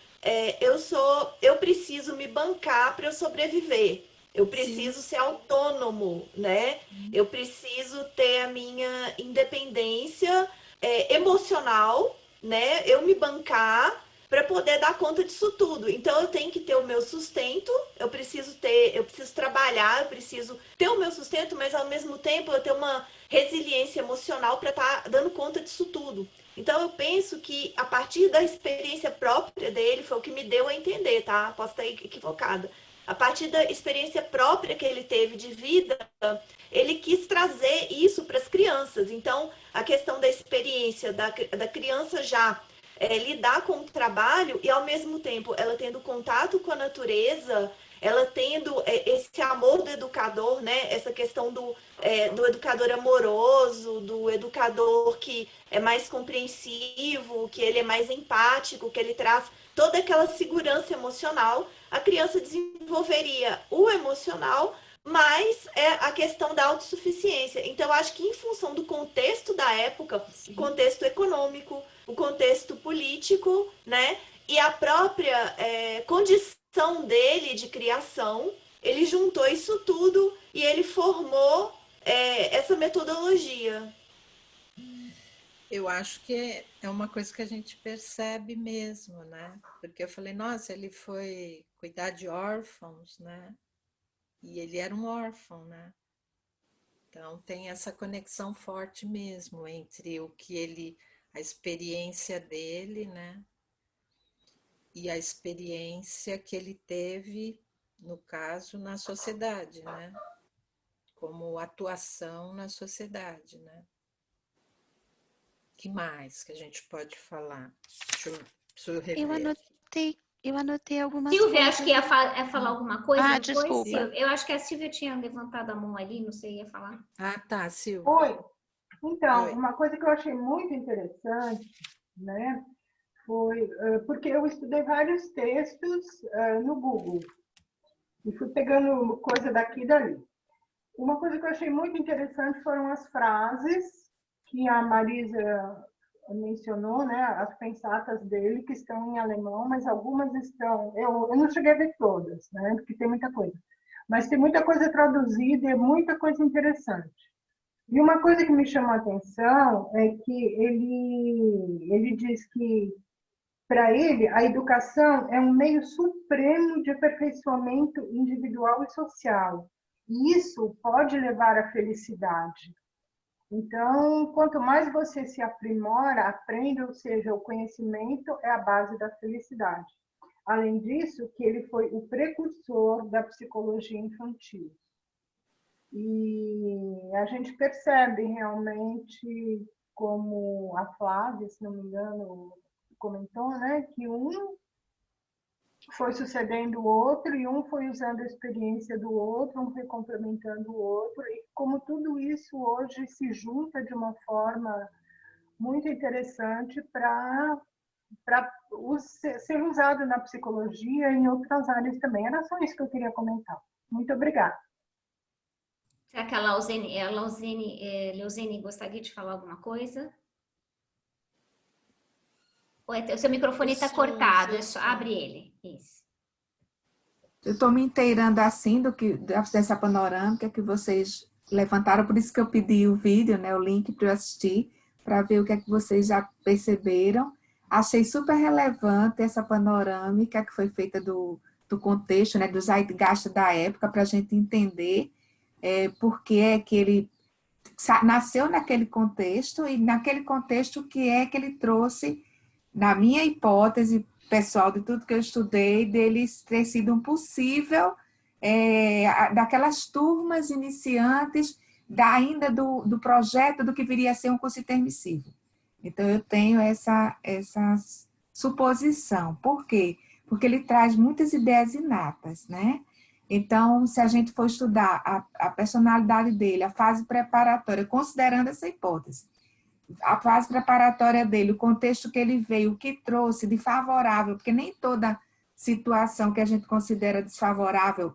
Eu preciso me bancar para eu sobreviver. Eu sim, preciso ser autônomo, né? Eu preciso ter a minha independência emocional, né? Eu me bancar para poder dar conta disso tudo. Então eu tenho que ter o meu sustento, eu preciso trabalhar, eu preciso ter o meu sustento, mas ao mesmo tempo eu ter uma resiliência emocional para estar dando conta disso tudo. Então eu penso que a partir da experiência própria dele foi o que me deu a entender, tá? Posso estar equivocada. A partir da experiência própria que ele teve de vida, ele quis trazer isso para as crianças. Então, a questão da experiência da criança já lidar com o trabalho e, ao mesmo tempo, ela tendo contato com a natureza, ela tendo esse amor do educador, né? Essa questão do educador amoroso, do educador que é mais compreensivo, que ele é mais empático, que ele traz toda aquela segurança emocional, a criança desenvolveria o emocional, mas é a questão da autossuficiência. Então, eu acho que em função do contexto da época, o contexto econômico, o contexto político, né? E a própria condição dele de criação, ele juntou isso tudo e ele formou essa metodologia. eu acho que é uma coisa que a gente percebe mesmo, né? Porque eu falei, nossa, ele foi cuidar de órfãos, né? E ele era um órfão, né? Então, tem essa conexão forte mesmo entre o que ele, a experiência dele, né? E a experiência que ele teve, no caso, na sociedade, né? Como atuação na sociedade, né? Que mais que a gente pode falar? Preciso rever. Eu anotei algumas Silvia, coisas. acho que ia falar alguma coisa. Ah, não foi, desculpa. Silvia? Eu acho que a Silvia tinha levantado a mão ali, não sei, ia falar. Ah, tá, Silvia. Oi. Então, Oi. uma coisa que eu achei muito interessante, né, foi porque eu estudei vários textos no Google e fui pegando coisa daqui e dali. Uma coisa que eu achei muito interessante foram as frases que a Marisa mencionou, né, as pensatas dele, que estão em alemão, mas algumas estão... Eu não cheguei a ver todas, né, porque tem muita coisa. Mas tem muita coisa traduzida e muita coisa interessante. E uma coisa que me chamou a atenção é que ele diz que, para ele, a educação é um meio supremo de aperfeiçoamento individual e social. E isso pode levar à felicidade. Então, quanto mais você se aprimora, aprende, ou seja, o conhecimento é a base da felicidade. Além disso, que ele foi o precursor da psicologia infantil. E a gente percebe realmente, como a Flávia, se não me engano, comentou, né, que um foi sucedendo o outro e um foi usando a experiência do outro, um foi complementando o outro, e como tudo isso hoje se junta de uma forma muito interessante para ser usado na psicologia e em outras áreas também. Era só isso que eu queria comentar. Muito obrigada. Será que a Leuzene gostaria de falar alguma coisa? O seu microfone está cortado, abre ele. Isso. Eu estou me inteirando assim dessa panorâmica que vocês levantaram, por isso que eu pedi o vídeo, né, o link para eu assistir, para ver o que é que vocês já perceberam. Achei super relevante essa panorâmica que foi feita do contexto, né, do zeitgeist da época, para a gente entender por que é que ele nasceu naquele contexto e naquele contexto o que é que ele trouxe, na minha hipótese pessoal, de tudo que eu estudei, deles ter sido um possível daquelas turmas iniciantes ainda do projeto do que viria a ser um curso intermissivo. Então, eu tenho essa suposição. Por quê? Porque ele traz muitas ideias inatas, né? Então, se a gente for estudar a personalidade dele, a fase preparatória, considerando essa hipótese, a fase preparatória dele, o contexto que ele veio, o que trouxe de favorável, porque nem toda situação que a gente considera desfavorável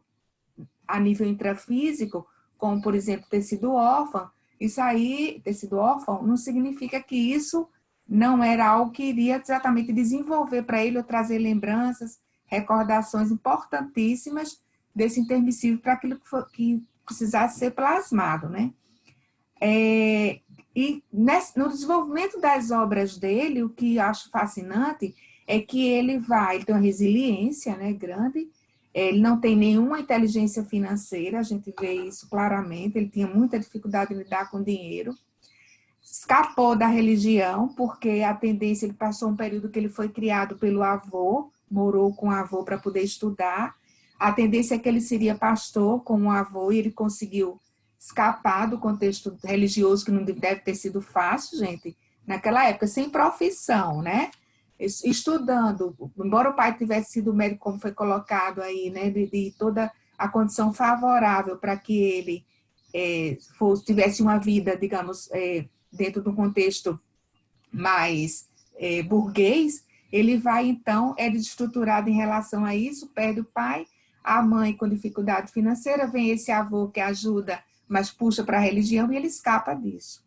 a nível intrafísico, como, por exemplo, ter sido órfão, isso aí, ter sido órfão, não significa que isso não era algo que iria exatamente desenvolver para ele ou trazer lembranças, recordações importantíssimas desse intermissivo para aquilo que precisasse ser plasmado, né? E no desenvolvimento das obras dele, o que acho fascinante é que ele tem uma resiliência, né, grande, ele não tem nenhuma inteligência financeira, a gente vê isso claramente, ele tinha muita dificuldade em lidar com dinheiro, escapou da religião, porque a tendência, ele passou um período que ele foi criado pelo avô, morou com o avô para poder estudar, a tendência é que ele seria pastor com o avô e ele conseguiu escapar do contexto religioso, que não deve ter sido fácil, gente, naquela época, sem profissão, né? Estudando, embora o pai tivesse sido médico, como foi colocado aí, né, de toda a condição favorável para que ele tivesse uma vida, digamos, dentro de um contexto mais burguês, ele vai, então, desestruturado em relação a isso, perde o pai, a mãe com dificuldade financeira, vem esse avô que ajuda, mas puxa para a religião e ele escapa disso.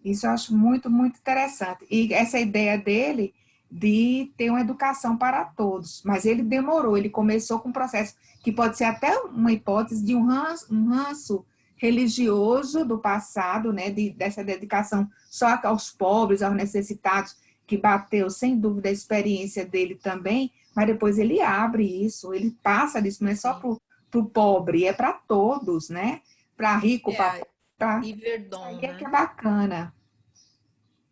Isso eu acho muito, muito interessante. E essa ideia dele de ter uma educação para todos, mas ele demorou, ele começou com um processo que pode ser até uma hipótese de um ranço religioso do passado, né, dessa dedicação só aos pobres, aos necessitados, que bateu, sem dúvida, a experiência dele também, mas depois ele abre isso, ele passa disso, não é só para o pobre, é para todos, né? Para rico, para Tá? Isso Yverdon, aí é que é né? bacana.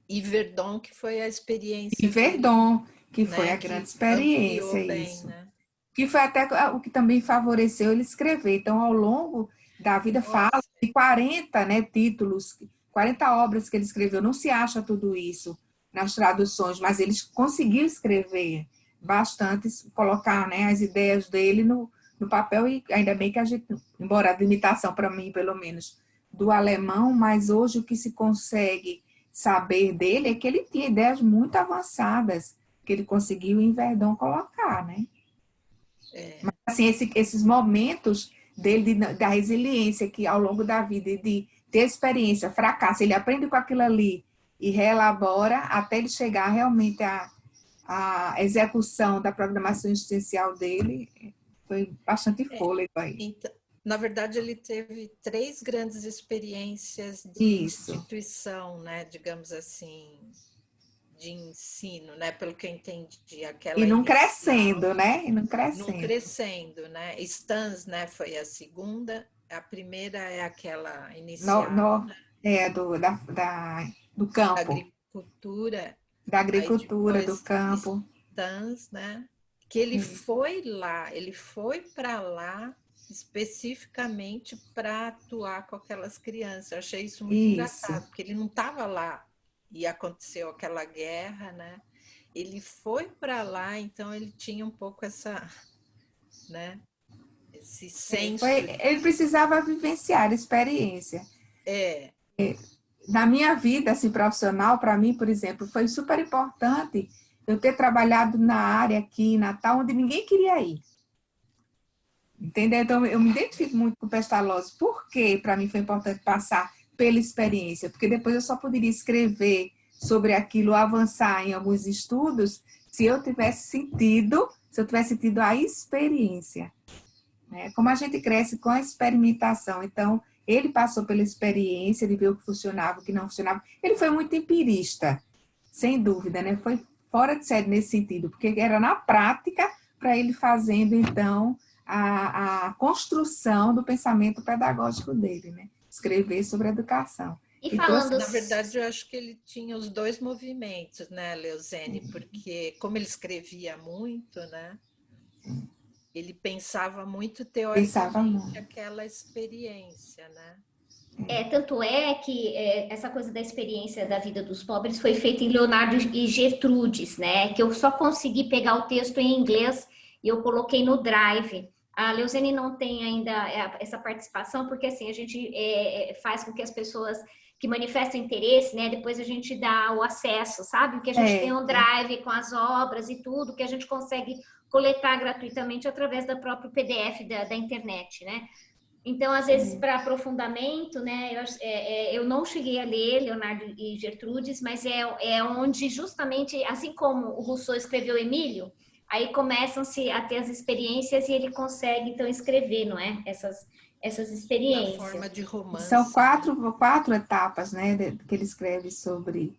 Yverdon, que foi a E experiência dele, Verdon, que foi né? a grande Que experiência, ampliou bem, isso. né? Que foi até o que também favoreceu ele escrever. Então, ao longo da vida, fala Nossa, de 40, né, títulos, 40 obras que ele escreveu. Não se acha tudo isso nas traduções, mas ele conseguiu escrever bastante, colocar, né, as ideias dele no papel, e ainda bem que a gente, embora a limitação para mim, pelo menos, do alemão, mas hoje o que se consegue saber dele é que ele tinha ideias muito avançadas, que ele conseguiu em Verdão colocar, né? é, Assim, esses momentos dele da resiliência que ao longo da vida e de ter experiência, fracasso, ele aprende com aquilo ali e reelabora até ele chegar realmente à execução da programação existencial dele, foi bastante é. fôlego aí. Então, na verdade, ele teve 3 grandes experiências de Isso. instituição, né? Digamos assim, de ensino, né? Pelo que eu entendi, E aquela não inicial, crescendo, né? E não num crescendo. crescendo, né? Stans, né? Foi a segunda, a primeira é aquela No, inicial, no, do da campo, agricultura, da aí agricultura, do depois campo. Stans, né? Que ele foi lá, ele foi para lá especificamente para atuar com aquelas crianças. Eu achei isso muito Isso. engraçado, porque ele não estava lá e aconteceu aquela guerra, né? Ele foi para lá, então ele tinha um pouco essa, né? Esse senso. Ele precisava vivenciar a experiência. É, Na minha vida assim, profissional, para mim, por exemplo, foi super importante eu ter trabalhado na área aqui em Natal, onde ninguém queria ir. Entendeu? Então, eu me identifico muito com Pestalozzi. Por que para mim foi importante passar pela experiência? Porque depois eu só poderia escrever sobre aquilo, avançar em alguns estudos, se eu tivesse tido a experiência. Né? Como a gente cresce com a experimentação. Então, ele passou pela experiência, ele viu o que funcionava, o que não funcionava. Ele foi muito empirista, sem dúvida, né? Foi fora de série nesse sentido, porque era na prática para ele fazendo, então, a construção do pensamento pedagógico dele, né? Escrever sobre educação. E E trouxe... falando, na verdade, eu acho que ele tinha os 2 movimentos, né, Leozene? Porque como ele escrevia muito, né? Ele pensava muito Pensava teoricamente muito. aquela experiência, né? tanto é que essa coisa da experiência da vida dos pobres foi feita em Leonardo e Gertrudes, né? Que eu só consegui pegar o texto em inglês e eu coloquei no Drive. A Leuzene não tem ainda essa participação, porque assim, a gente faz com que as pessoas que manifestam interesse, né? Depois a gente dá o acesso, sabe? Porque a gente tem um Drive com as obras e tudo, que a gente consegue coletar gratuitamente através da própria PDF da internet, né? Então, às vezes, para aprofundamento, né, eu não cheguei a ler Leonardo e Gertrudes, mas é onde justamente, assim como o Rousseau escreveu Emílio, aí começam-se a ter as experiências e ele consegue, então, escrever, não é? Essas Na experiências. forma de São romance. quatro etapas, né, que ele escreve sobre...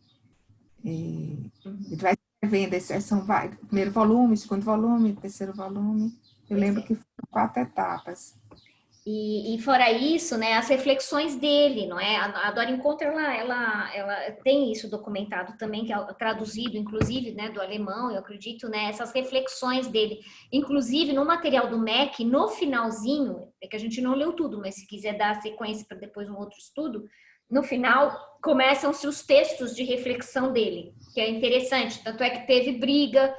ele vai escrevendo, são primeiro volume, segundo volume, terceiro volume. Eu lembro que foram 4 etapas. E fora isso, né, as reflexões dele, não é? A Dora Encontro, ela tem isso documentado também, que é traduzido, inclusive, né, do alemão, eu acredito, né, essas reflexões dele. Inclusive, no material do MEC, no finalzinho, é que a gente não leu tudo, mas se quiser dar sequência para depois um outro estudo, no final começam-se os textos de reflexão dele, que é interessante, tanto é que teve briga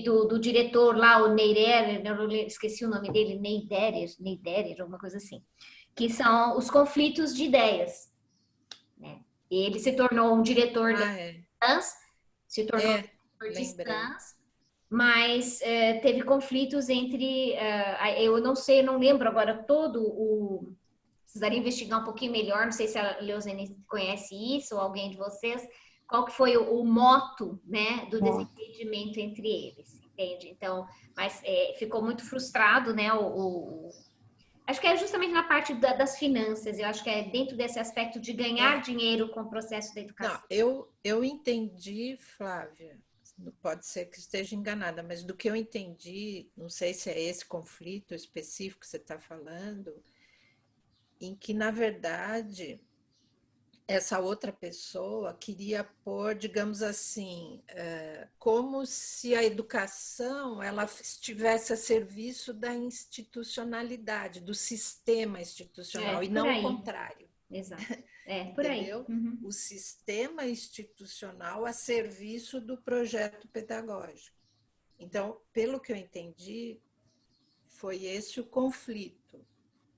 do diretor lá, o Neider, eu esqueci o nome dele, Neiderer, alguma coisa assim, que são os conflitos de ideias. Né? Ele se tornou um diretor da Stans, se tornou diretor de Stans, mas teve conflitos entre, eu não sei, eu não lembro agora todo o... Precisaria investigar um pouquinho melhor, não sei se a Leozene conhece isso, ou alguém de vocês, qual que foi o moto, né, do desentendimento entre eles, entende? Então, mas ficou muito frustrado, né, acho que é justamente na parte das finanças, eu acho que é dentro desse aspecto de ganhar dinheiro com o processo da educação. Não, eu entendi, Flávia, pode ser que esteja enganada, mas do que eu entendi, não sei se é esse conflito específico que você está falando, em que, na verdade, essa outra pessoa queria pôr, digamos assim, como se a educação ela estivesse a serviço da institucionalidade, do sistema institucional, e por não aí. o contrário. Exato. Por aí. Entendeu? O sistema institucional a serviço do projeto pedagógico. Então, pelo que eu entendi, foi esse o conflito.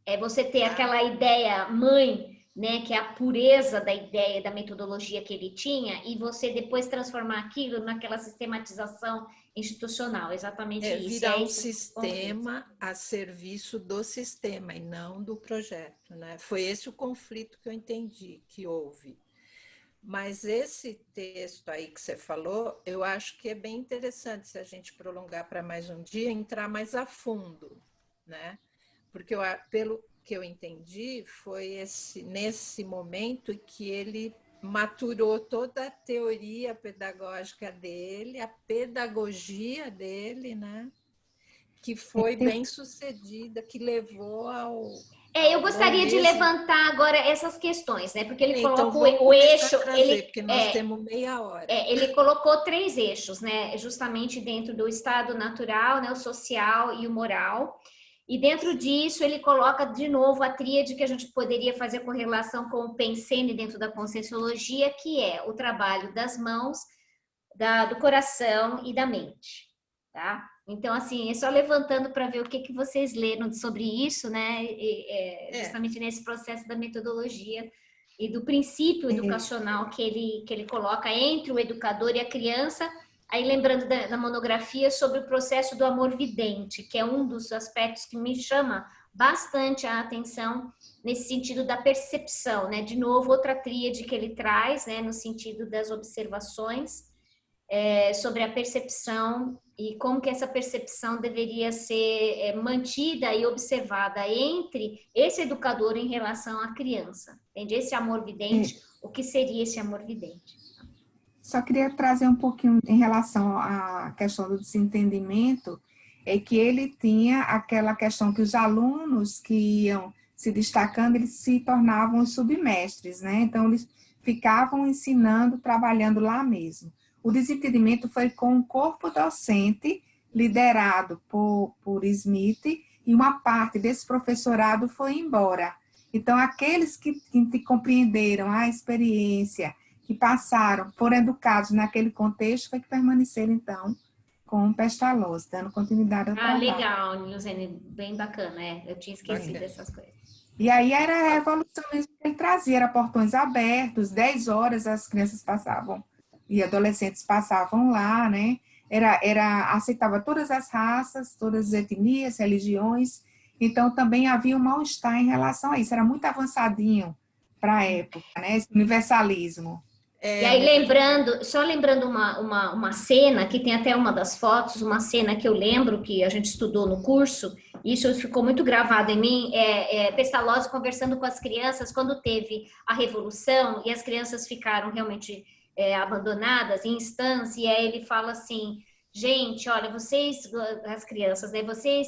É você ter aquela ideia mãe, né, que é a pureza da ideia, da metodologia que ele tinha, e você depois transformar aquilo naquela sistematização institucional, exatamente isso. Virar um sistema a serviço do sistema e não do projeto, né? Foi esse o conflito que eu entendi que houve. Mas esse texto aí que você falou, eu acho que é bem interessante, se a gente prolongar para mais um dia, entrar mais a fundo, né? Porque pelo que eu entendi, foi nesse momento que ele maturou toda a teoria pedagógica dele, a pedagogia dele, né? Que foi bem sucedida, que levou ao... eu gostaria de levantar agora essas questões, né? Porque ele então, coloca o eixo... porque nós temos meia hora. Ele colocou 3 eixos, né? Justamente dentro do estado natural, né? O social e o moral. E dentro disso, ele coloca de novo a tríade que a gente poderia fazer correlação com o Pensene dentro da Conscienciologia, que é o trabalho das mãos, do coração e da mente, tá? Então, assim, é só levantando para ver o que vocês leram sobre isso, né? Justamente nesse processo da metodologia e do princípio educacional que ele coloca entre o educador e a criança. Aí, lembrando da monografia sobre o processo do amor vidente, que é um dos aspectos que me chama bastante a atenção nesse sentido da percepção, né? De novo, outra tríade que ele traz, né? No sentido das observações sobre a percepção e como que essa percepção deveria ser mantida e observada entre esse educador em relação à criança. Entende? Esse amor vidente, o que seria esse amor vidente? Só queria trazer um pouquinho em relação à questão do desentendimento, é que ele tinha aquela questão que os alunos que iam se destacando, eles se tornavam os submestres, né? Então, eles ficavam ensinando, trabalhando lá mesmo. O desentendimento foi com o corpo docente, liderado por Smith, e uma parte desse professorado foi embora. Então, aqueles que compreenderam a experiência, que passaram, foram educados naquele contexto, foi que permaneceram, então, com Pestalozzi, dando continuidade ao trabalho. Legal, Nilzene, bem bacana, eu tinha esquecido dessas coisas. E aí era a revolução mesmo que ele trazia, era portões abertos, 10 horas as crianças passavam, e adolescentes passavam lá, né? Aceitava todas as raças, todas as etnias, religiões, então também havia um mal-estar em relação a isso, era muito avançadinho para a época, né? Esse universalismo. E aí, lembrando uma cena, que tem até uma das fotos, uma cena que eu lembro que a gente estudou no curso, isso ficou muito gravado em mim, Pestalozzi conversando com as crianças quando teve a Revolução e as crianças ficaram realmente abandonadas em instância, e aí ele fala assim, gente, olha, vocês, as crianças, né, vocês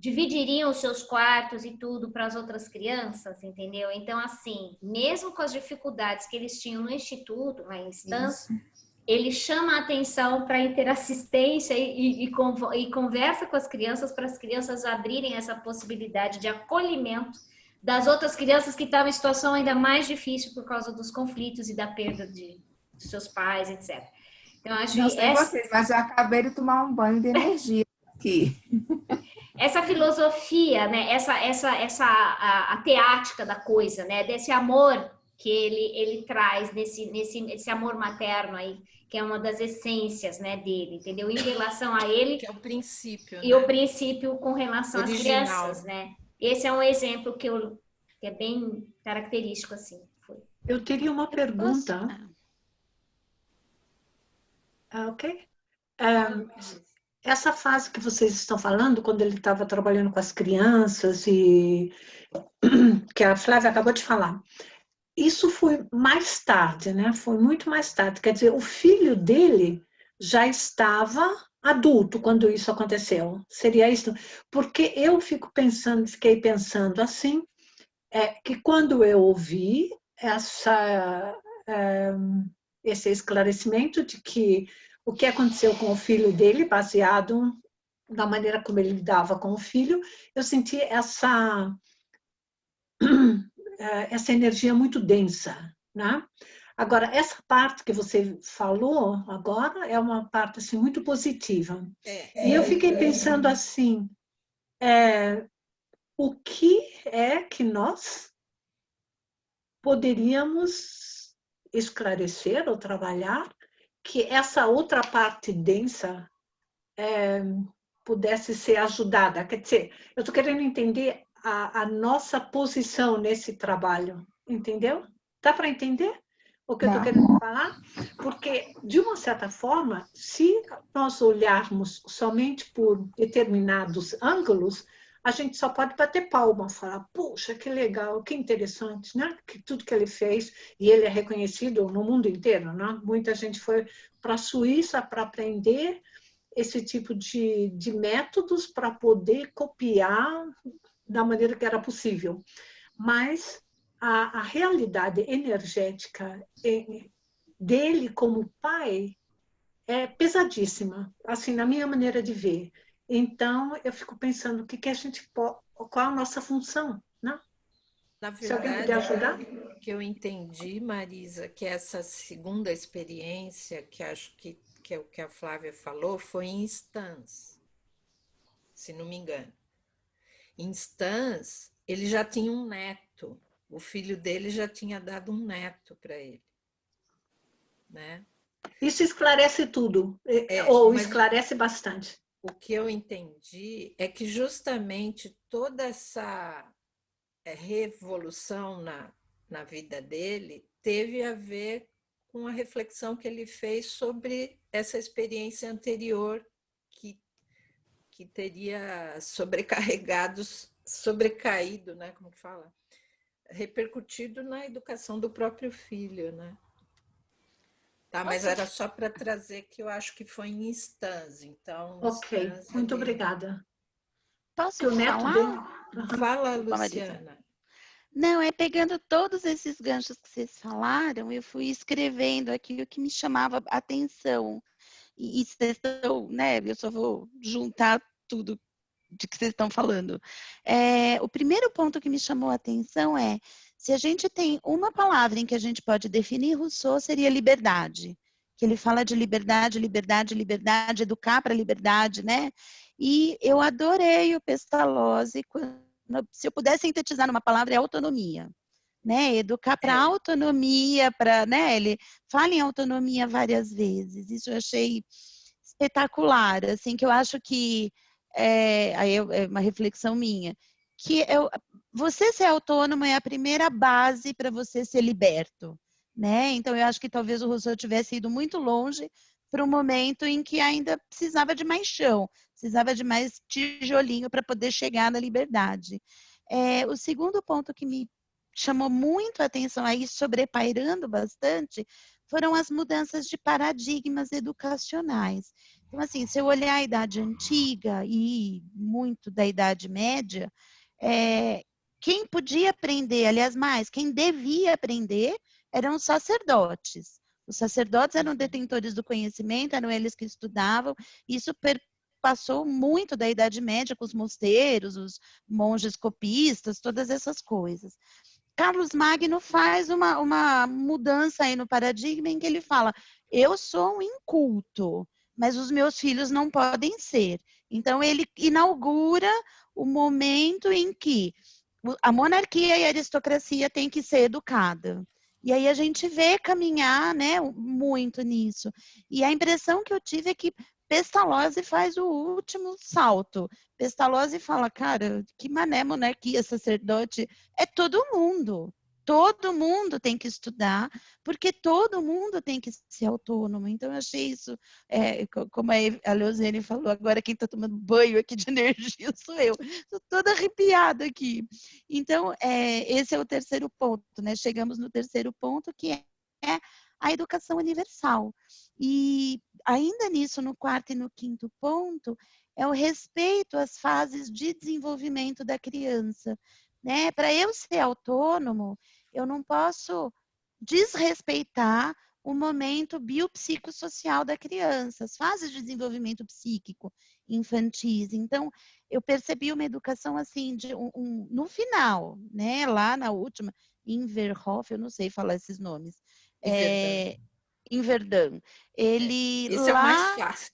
dividiriam os seus quartos e tudo para as outras crianças, entendeu? Então, assim, mesmo com as dificuldades que eles tinham no instituto, na instância, ele chama a atenção para a interassistência e conversa com as crianças, para as crianças abrirem essa possibilidade de acolhimento das outras crianças que estavam em situação ainda mais difícil por causa dos conflitos e da perda de seus pais, etc. Então, acho não sei vocês, mas eu acabei de tomar um banho de energia aqui. Essa filosofia, né, a teática da coisa, né, desse amor que ele traz, esse amor materno aí, que é uma das essências, né, dele, entendeu? Em relação a ele. Que é o princípio. E o princípio com relação às crianças, né? Esse é um exemplo que é bem característico, assim. Eu teria uma pergunta. Ok? Essa fase que vocês estão falando, quando ele estava trabalhando com as crianças e que a Flávia acabou de falar, isso foi mais tarde, né? Foi muito mais tarde. Quer dizer, o filho dele já estava adulto quando isso aconteceu. Seria isso? Porque eu fiquei pensando assim, é que quando eu ouvi esse esclarecimento de que o que aconteceu com o filho dele, baseado na maneira como ele lidava com o filho, eu senti essa energia muito densa, né? Agora, essa parte que você falou agora é uma parte assim, muito positiva. E eu fiquei pensando assim, o que é que nós poderíamos esclarecer ou trabalhar que essa outra parte densa pudesse ser ajudada? Quer dizer, eu estou querendo entender a nossa posição nesse trabalho, entendeu? Dá para entender o que eu estou querendo falar? Porque, de uma certa forma, se nós olharmos somente por determinados ângulos, a gente só pode bater palma, falar, puxa, que legal, que interessante, né? Que tudo que ele fez, e ele é reconhecido no mundo inteiro, né? Muita gente foi para a Suíça para aprender esse tipo de métodos para poder copiar da maneira que era possível. Mas a realidade energética dele como pai é pesadíssima, assim, na minha maneira de ver. Então, eu fico pensando qual é a nossa função, né? Na Se alguém puder ajudar. verdade, que eu entendi, Marisa, que essa segunda experiência, que acho que é o que a Flávia falou, foi em Stans, se não me engano. Em Stans, ele já tinha um neto, o filho dele já tinha dado um neto para ele, né? Isso esclarece tudo, ou Mas esclarece bastante. o que eu entendi é que justamente toda essa revolução na vida dele teve a ver com a reflexão que ele fez sobre essa experiência anterior que teria sobrecaído, né? Como que fala? Repercutido na educação do próprio filho, né? Tá, mas era só para trazer que eu acho que foi em Stans, então. Ok, Stans, muito obrigada. Posso Que o neto falar? dele... Fala, Marisa. Luciana. Não, é pegando todos esses ganchos que vocês falaram, eu fui escrevendo aqui o que me chamava a atenção. E vocês estão, né? Eu só vou juntar tudo de que vocês estão falando. O primeiro ponto que me chamou a atenção é, se a gente tem uma palavra em que a gente pode definir Rousseau, seria liberdade. Que ele fala de liberdade, liberdade, liberdade, educar para a liberdade, né? E eu adorei o Pestalozzi, se eu pudesse sintetizar numa palavra, é autonomia. Né? Educar para autonomia, para, né? Ele fala em autonomia várias vezes. Isso eu achei espetacular, assim, que eu acho que aí é uma reflexão minha, que você ser autônomo é a primeira base para você ser liberto, né? Então eu acho que talvez o Rousseau tivesse ido muito longe para um momento em que ainda precisava de mais chão, precisava de mais tijolinho para poder chegar na liberdade. O segundo ponto que me chamou muito a atenção aí, sobrepairando bastante, foram as mudanças de paradigmas educacionais. Então, assim, se eu olhar a Idade Antiga e muito da Idade Média, quem podia aprender, aliás, mais, quem devia aprender eram os sacerdotes. Os sacerdotes eram detentores do conhecimento, eram eles que estudavam, isso passou muito da Idade Média com os mosteiros, os monges copistas, todas essas coisas. Carlos Magno faz uma mudança aí no paradigma em que ele fala, eu sou um inculto, mas os meus filhos não podem ser. Então, ele inaugura o momento em que a monarquia e a aristocracia têm que ser educada. E aí a gente vê caminhar, né, muito nisso. E a impressão que eu tive é que Pestalozzi faz o último salto. Pestalozzi fala, cara, que mané monarquia, sacerdote, é todo mundo. Todo mundo tem que estudar, porque todo mundo tem que ser autônomo. Então, eu achei isso, como a Leozene falou, agora quem está tomando banho aqui de energia sou eu. Estou toda arrepiada aqui. Então, esse é o terceiro ponto, né? Chegamos no terceiro ponto, que é a educação universal. E ainda nisso, no quarto e no quinto ponto, é o respeito às fases de desenvolvimento da criança. né? Para eu ser autônomo, eu não posso desrespeitar o momento biopsicossocial da criança, as fases de desenvolvimento psíquico infantis. Então, eu percebi uma educação assim, no final, né? Lá na última, Inverhoff, eu não sei falar esses nomes. Em Verdun. Ele Isso lá... é o mais fácil.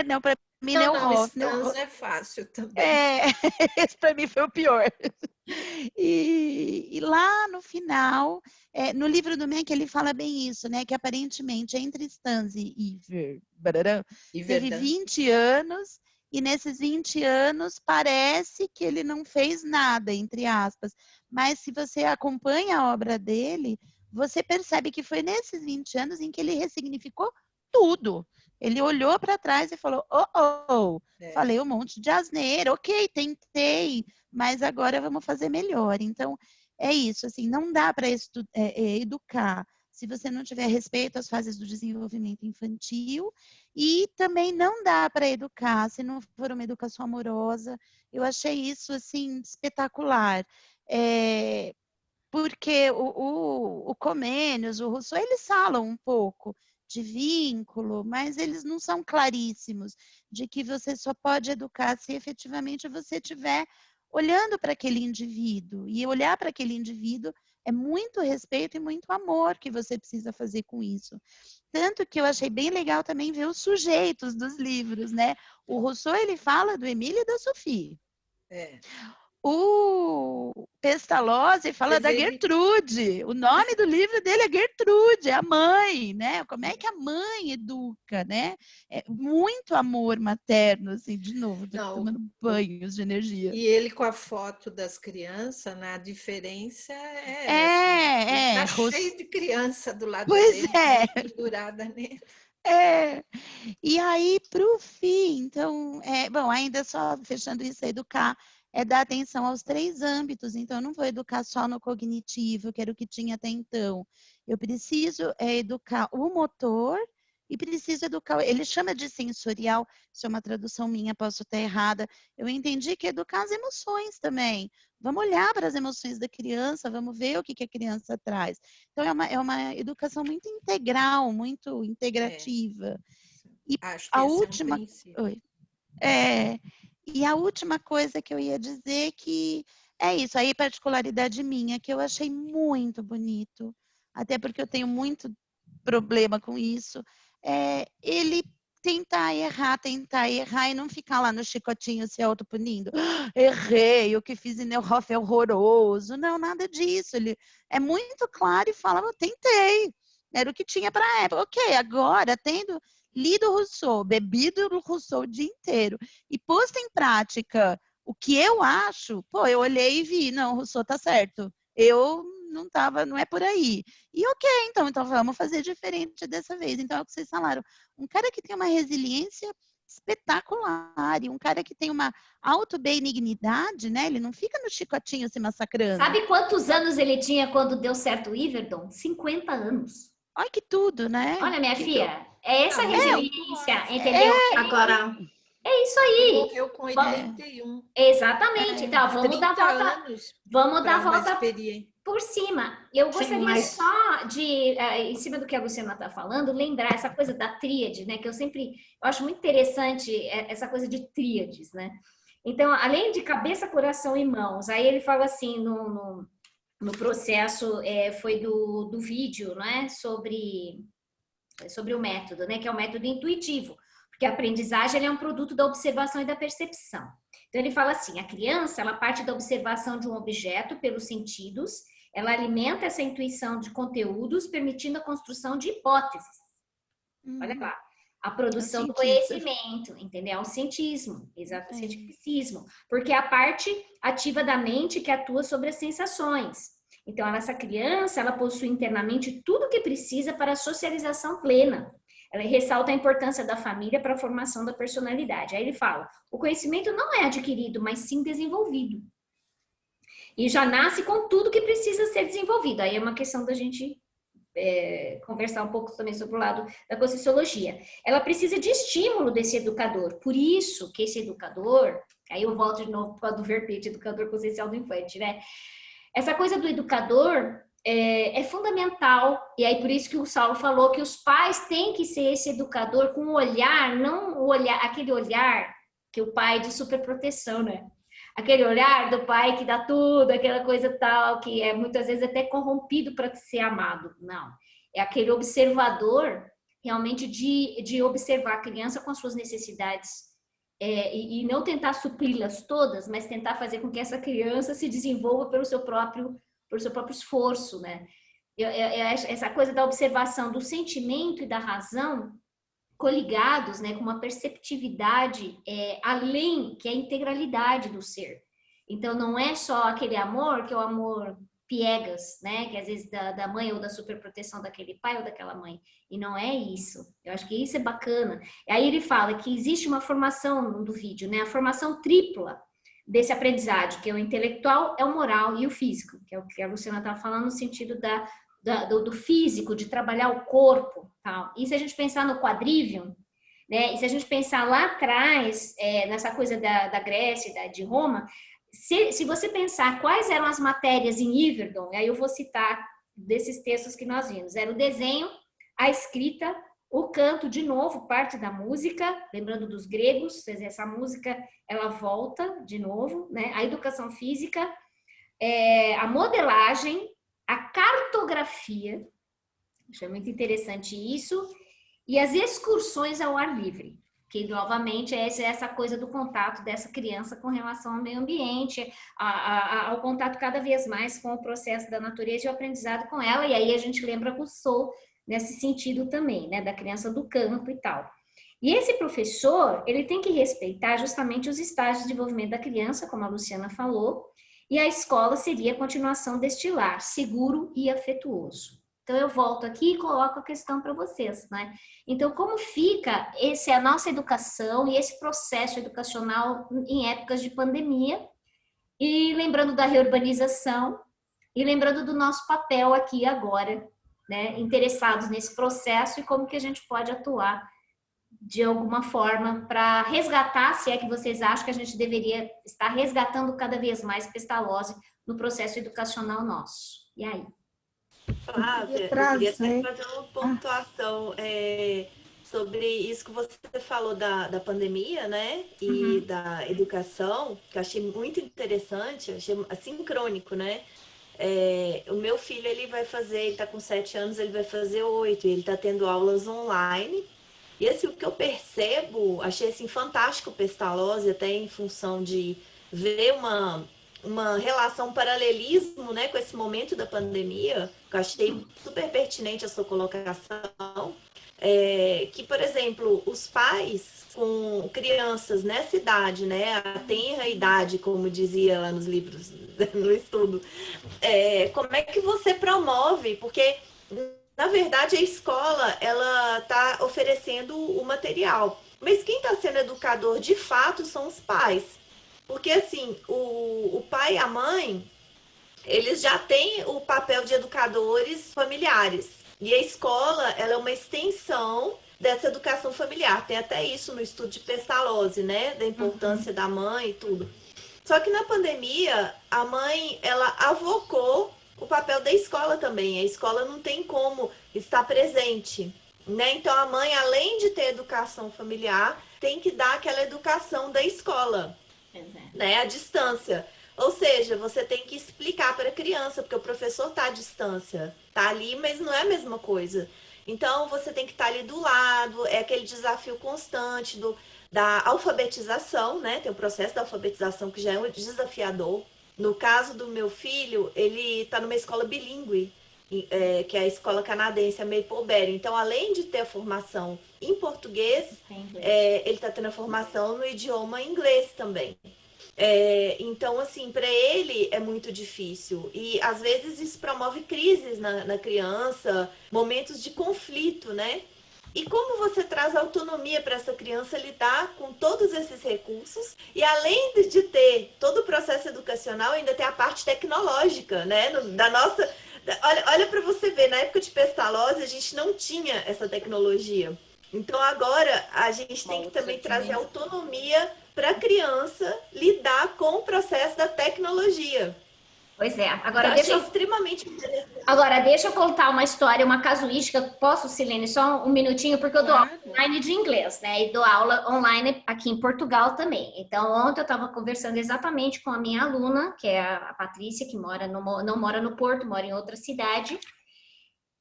Não, para mim Não, Neuhoff. Stanz é fácil também. Esse para mim foi o pior. E lá no final, no livro do Menck, ele fala bem isso, né? Que aparentemente entre Stanz e teve 20 anos, e nesses 20 anos parece que ele não fez nada, entre aspas. Mas se você acompanha a obra dele, você percebe que foi nesses 20 anos em que ele ressignificou tudo. Ele olhou para trás e falou, falei um monte de asneira, ok, tentei, mas agora vamos fazer melhor. Então, é isso, assim, não dá para educar se você não tiver respeito às fases do desenvolvimento infantil, e também não dá para educar se não for uma educação amorosa. Eu achei isso, assim, espetacular. Porque o Comênios, o Rousseau, eles falam um pouco de vínculo, mas eles não são claríssimos, de que você só pode educar se efetivamente você estiver olhando para aquele indivíduo. E olhar para aquele indivíduo é muito respeito e muito amor que você precisa fazer com isso. Tanto que eu achei bem legal também ver os sujeitos dos livros, né? O Rousseau, ele fala do Emílio e da Sophie. O Pestalozzi fala da Gertrude. O nome do livro dele é Gertrude, é a mãe, né? Como é que a mãe educa, né? É muito amor materno, assim, de novo, tomando banhos de energia. E ele com a foto das crianças, né? A diferença é essa. Tá cheio de criança do lado dele, pendurada nele. E aí, para o fim, então, bom, ainda só fechando isso, educar é dar atenção aos 3 âmbitos. Então, eu não vou educar só no cognitivo, que era o que tinha até então. Eu preciso educar o motor e preciso educar... Ele chama de sensorial, isso é uma tradução minha, posso estar errada. Eu entendi que educar as emoções também. Vamos olhar para as emoções da criança, vamos ver o que a criança traz. Então, é uma educação muito integral, muito integrativa. E acho que esse última... é um princípio. E a última coisa que eu ia dizer que é isso, aí particularidade minha, que eu achei muito bonito, até porque eu tenho muito problema com isso, ele tentar errar e não ficar lá no chicotinho se autopunindo. Errei, o que fiz em Neuhoff é horroroso. Não, nada disso. Ele é muito claro e fala, eu tentei. Era o que tinha para a época. Ok, agora, tendo lido Rousseau, bebido Rousseau o dia inteiro e posto em prática o que eu acho, eu olhei e vi, não, Rousseau tá certo. Eu não é por aí. E ok, então vamos fazer diferente dessa vez. Então é o que vocês falaram. Um cara que tem uma resiliência espetacular e um cara que tem uma autobenignidade, né? Ele não fica no chicotinho se massacrando. Sabe quantos anos ele tinha quando deu certo o Iverdon? 50 anos. Olha que tudo, né? Olha, minha filha, é essa resiliência, entendeu? Agora... É isso aí. Ele morreu com 81. Exatamente. Então, vamos dar a volta por cima. Eu gostaria só de, em cima do que a Luciana está falando, lembrar essa coisa da tríade, né? Que eu acho muito interessante essa coisa de tríades, né? Então, além de cabeça, coração e mãos, aí ele fala assim no processo, foi do vídeo, né? Sobre o método, né? Que é o método intuitivo. Porque a aprendizagem é um produto da observação e da percepção. Então, ele fala assim, a criança, ela parte da observação de um objeto pelos sentidos, ela alimenta essa intuição de conteúdos, permitindo a construção de hipóteses. Olha lá. A produção do conhecimento, entendeu? O cientismo, exato, o cientificismo. Porque é a parte ativa da mente que atua sobre as sensações. Então, essa criança, ela possui internamente tudo o que precisa para a socialização plena. Ela ressalta a importância da família para a formação da personalidade. Aí ele fala, o conhecimento não é adquirido, mas sim desenvolvido. E já nasce com tudo que precisa ser desenvolvido. Aí é uma questão da gente conversar um pouco também sobre o lado da Conscienciologia. Ela precisa de estímulo desse educador. Por isso que esse educador Aí eu volto de novo para o do verbete, educador consciencial do infante, né? Essa coisa do educador é fundamental, e aí por isso que o Saulo falou que os pais têm que ser esse educador com um olhar, não o olhar, aquele olhar que o pai de superproteção, né? Aquele olhar do pai que dá tudo, aquela coisa tal, que é muitas vezes até corrompido para ser amado. Não. É aquele observador realmente de observar a criança com as suas necessidades e não tentar supri-las todas, mas tentar fazer com que essa criança se desenvolva pelo seu próprio esforço, né? Essa coisa da observação do sentimento e da razão coligados, né, com uma perceptividade além, que é a integralidade do ser. Então, não é só aquele amor, que é o amor piegas, né, que às vezes da mãe ou da superproteção daquele pai ou daquela mãe. E não é isso. Eu acho que isso é bacana. E aí ele fala que existe uma formação do vídeo, né, a formação tripla desse aprendizado, que é o intelectual, é o moral e o físico, que é o que a Luciana estava falando no sentido do físico, de trabalhar o corpo, tal. E se a gente pensar no quadrivium, né? E se a gente pensar lá atrás, nessa coisa da Grécia, de Roma, se você pensar quais eram as matérias em Iverdon, aí eu vou citar desses textos que nós vimos, era o desenho, a escrita, o canto, de novo, parte da música, lembrando dos gregos, essa música, ela volta de novo, né? A educação física, a modelagem, a cartografia, achei muito interessante isso, e as excursões ao ar livre, que novamente é essa coisa do contato dessa criança com relação ao meio ambiente, ao contato cada vez mais com o processo da natureza e o aprendizado com ela, e aí a gente lembra Rousseau nesse sentido também, né, da criança do campo e tal. E esse professor, ele tem que respeitar justamente os estágios de desenvolvimento da criança, como a Luciana falou, e a escola seria a continuação deste lar, seguro e afetuoso. Então, eu volto aqui e coloco a questão para vocês, né? Então, como fica a nossa educação e esse processo educacional em épocas de pandemia? E lembrando da reurbanização e lembrando do nosso papel aqui agora, né? Interessados nesse processo e como que a gente pode atuar de alguma forma para resgatar, se é que vocês acham que a gente deveria estar resgatando cada vez mais Pestalozzi no processo educacional nosso. E aí? Flávia, eu queria até fazer uma pontuação sobre isso que você falou da pandemia, né? E da educação, que eu achei muito interessante, achei sincrônico, né? O meu filho, ele tá com 7 anos, ele vai fazer 8, ele tá tendo aulas online. E assim, o que eu percebo, achei assim fantástico o Pestalozzi, até em função de ver uma relação, um paralelismo, né, com esse momento da pandemia, que eu achei super pertinente a sua colocação, que, por exemplo, os pais com crianças nessa idade, né, a tenra idade, como dizia lá nos livros, no estudo, como é que você promove? Porque, na verdade, a escola, ela está oferecendo o material, mas quem está sendo educador, de fato, são os pais. Porque, assim, o pai e a mãe, eles já têm o papel de educadores familiares. E a escola, ela é uma extensão dessa educação familiar. Tem até isso no estudo de Pestalozzi, né? Da importância da mãe e tudo. Só que na pandemia, a mãe, ela avocou o papel da escola também. A escola não tem como estar presente, né? Então, a mãe, além de ter educação familiar, tem que dar aquela educação da escola. Né, à distância. Ou seja, você tem que explicar para a criança, porque o professor está à distância, está ali, mas não é a mesma coisa. Então, você tem que estar ali do lado, é aquele desafio constante da alfabetização, né? Tem o processo da alfabetização que já é um desafiador. No caso do meu filho, ele está numa escola bilíngue, que é a escola canadense, a Mapleberry. Então, além de ter a formação em português, ele está tendo a formação no idioma inglês também. Então, assim, para ele é muito difícil. E, às vezes, isso promove crises na criança, momentos de conflito, né? E como você traz autonomia para essa criança lidar com todos esses recursos? E, além de ter todo o processo educacional, ainda tem a parte tecnológica, né? Da nossa... Olha para você ver, na época de Pestalozzi, a gente não tinha essa tecnologia. Então, agora, a gente tem que também trazer autonomia para a criança lidar com o processo da tecnologia. Pois é. Agora, deixa extremamente interessante. Agora, deixa eu contar uma história, uma casuística. Posso, Silene, só um minutinho, porque eu dou aula online de inglês, né? E dou aula online aqui em Portugal também. Então, ontem eu estava conversando exatamente com a minha aluna, que é a Patrícia, que não mora no Porto, mora em outra cidade.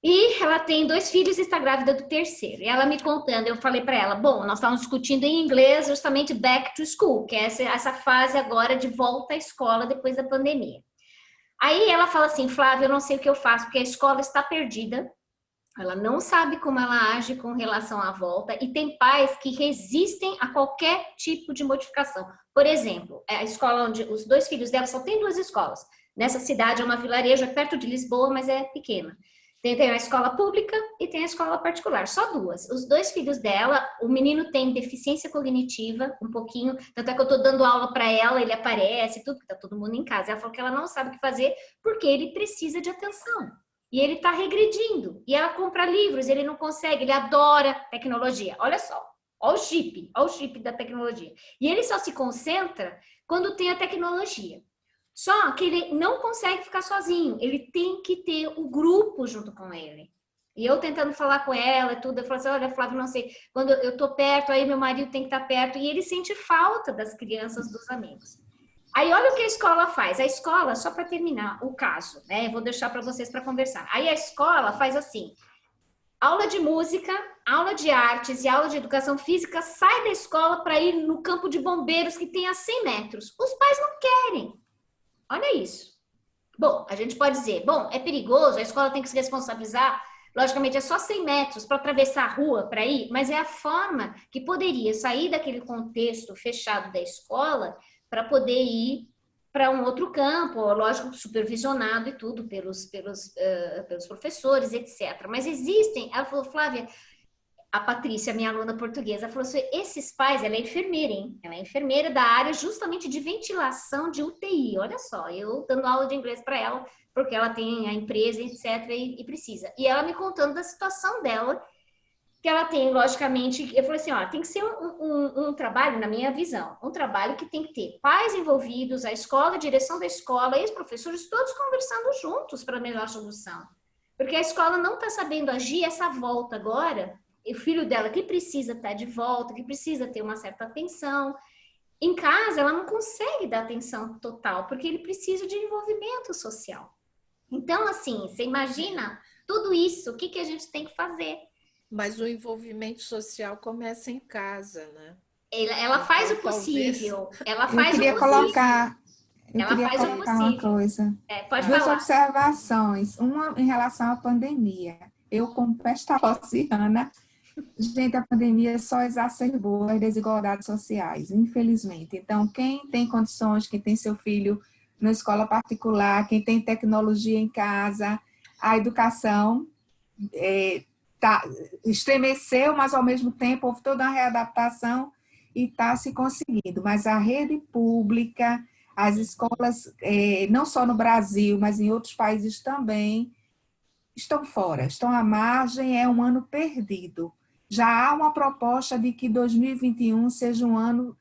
E ela tem 2 filhos e está grávida do 3º. E ela me contando, eu falei para ela, bom, nós estávamos discutindo em inglês justamente back to school, que é essa fase agora de volta à escola depois da pandemia. Aí ela fala assim, Flávia, eu não sei o que eu faço, porque a escola está perdida, ela não sabe como ela age com relação à volta, e tem pais que resistem a qualquer tipo de modificação. Por exemplo, a escola onde os 2 filhos dela, só tem 2 escolas. Nessa cidade é uma vilarejo, é perto de Lisboa, mas é pequena. Tem a escola pública e tem a escola particular, só 2. Os 2 filhos dela, o menino tem deficiência cognitiva, um pouquinho, tanto é que eu estou dando aula para ela, ele aparece, tudo, porque está todo mundo em casa. Ela falou que ela não sabe o que fazer porque ele precisa de atenção. E ele está regredindo. E ela compra livros, ele não consegue, ele adora tecnologia. Olha só, olha o chip da tecnologia. E ele só se concentra quando tem a tecnologia. Só que ele não consegue ficar sozinho, ele tem que ter o grupo junto com ele. E eu tentando falar com ela e tudo, eu falo assim, olha, Flávio, não sei, quando eu tô perto, aí meu marido tem que estar perto, e ele sente falta das crianças, dos amigos. Aí olha o que a escola faz. A escola, só para terminar o caso, né, eu vou deixar para vocês para conversar. Aí a escola faz assim, aula de música, aula de artes e aula de educação física, sai da escola para ir no campo de bombeiros que tem a 100 metros. Os pais não querem. Olha isso. Bom, a gente pode dizer, bom, é perigoso, a escola tem que se responsabilizar. Logicamente, é só 100 metros para atravessar a rua para ir, mas é a forma que poderia sair daquele contexto fechado da escola para poder ir para um outro campo, lógico, supervisionado e tudo pelos professores, etc. Mas existem, ela falou, Flávia, a Patrícia, minha aluna portuguesa, falou assim, esses pais, ela é enfermeira, hein? Ela é enfermeira da área justamente de ventilação de UTI. Olha só, eu dando aula de inglês para ela, porque ela tem a empresa, etc, e precisa. E ela me contando da situação dela, que ela tem, logicamente, eu falei assim, ó, tem que ser um trabalho, na minha visão, um trabalho que tem que ter pais envolvidos, a escola, a direção da escola e os professores todos conversando juntos para a melhor solução. Porque a escola não está sabendo agir, essa volta agora, o filho dela que precisa estar de volta, que precisa ter uma certa atenção. Em casa, ela não consegue dar atenção total, porque ele precisa de envolvimento social. Então, assim, você imagina tudo isso, o que a gente tem que fazer? Mas o envolvimento social começa em casa, né? Ela faz o possível. Ela faz eu queria o possível. colocar uma coisa. Pode 2 falar. observações. Uma em relação à pandemia. Eu, como pestalozziana, gente, a pandemia só exacerbou as desigualdades sociais, infelizmente. Então, quem tem condições, quem tem seu filho na escola particular, quem tem tecnologia em casa, a educação estremeceu, mas ao mesmo tempo houve toda uma readaptação e está se conseguindo. Mas a rede pública, as escolas, não só no Brasil, mas em outros países também, estão fora, estão à margem, é um ano perdido. Já há uma proposta de que 2021 seja um ano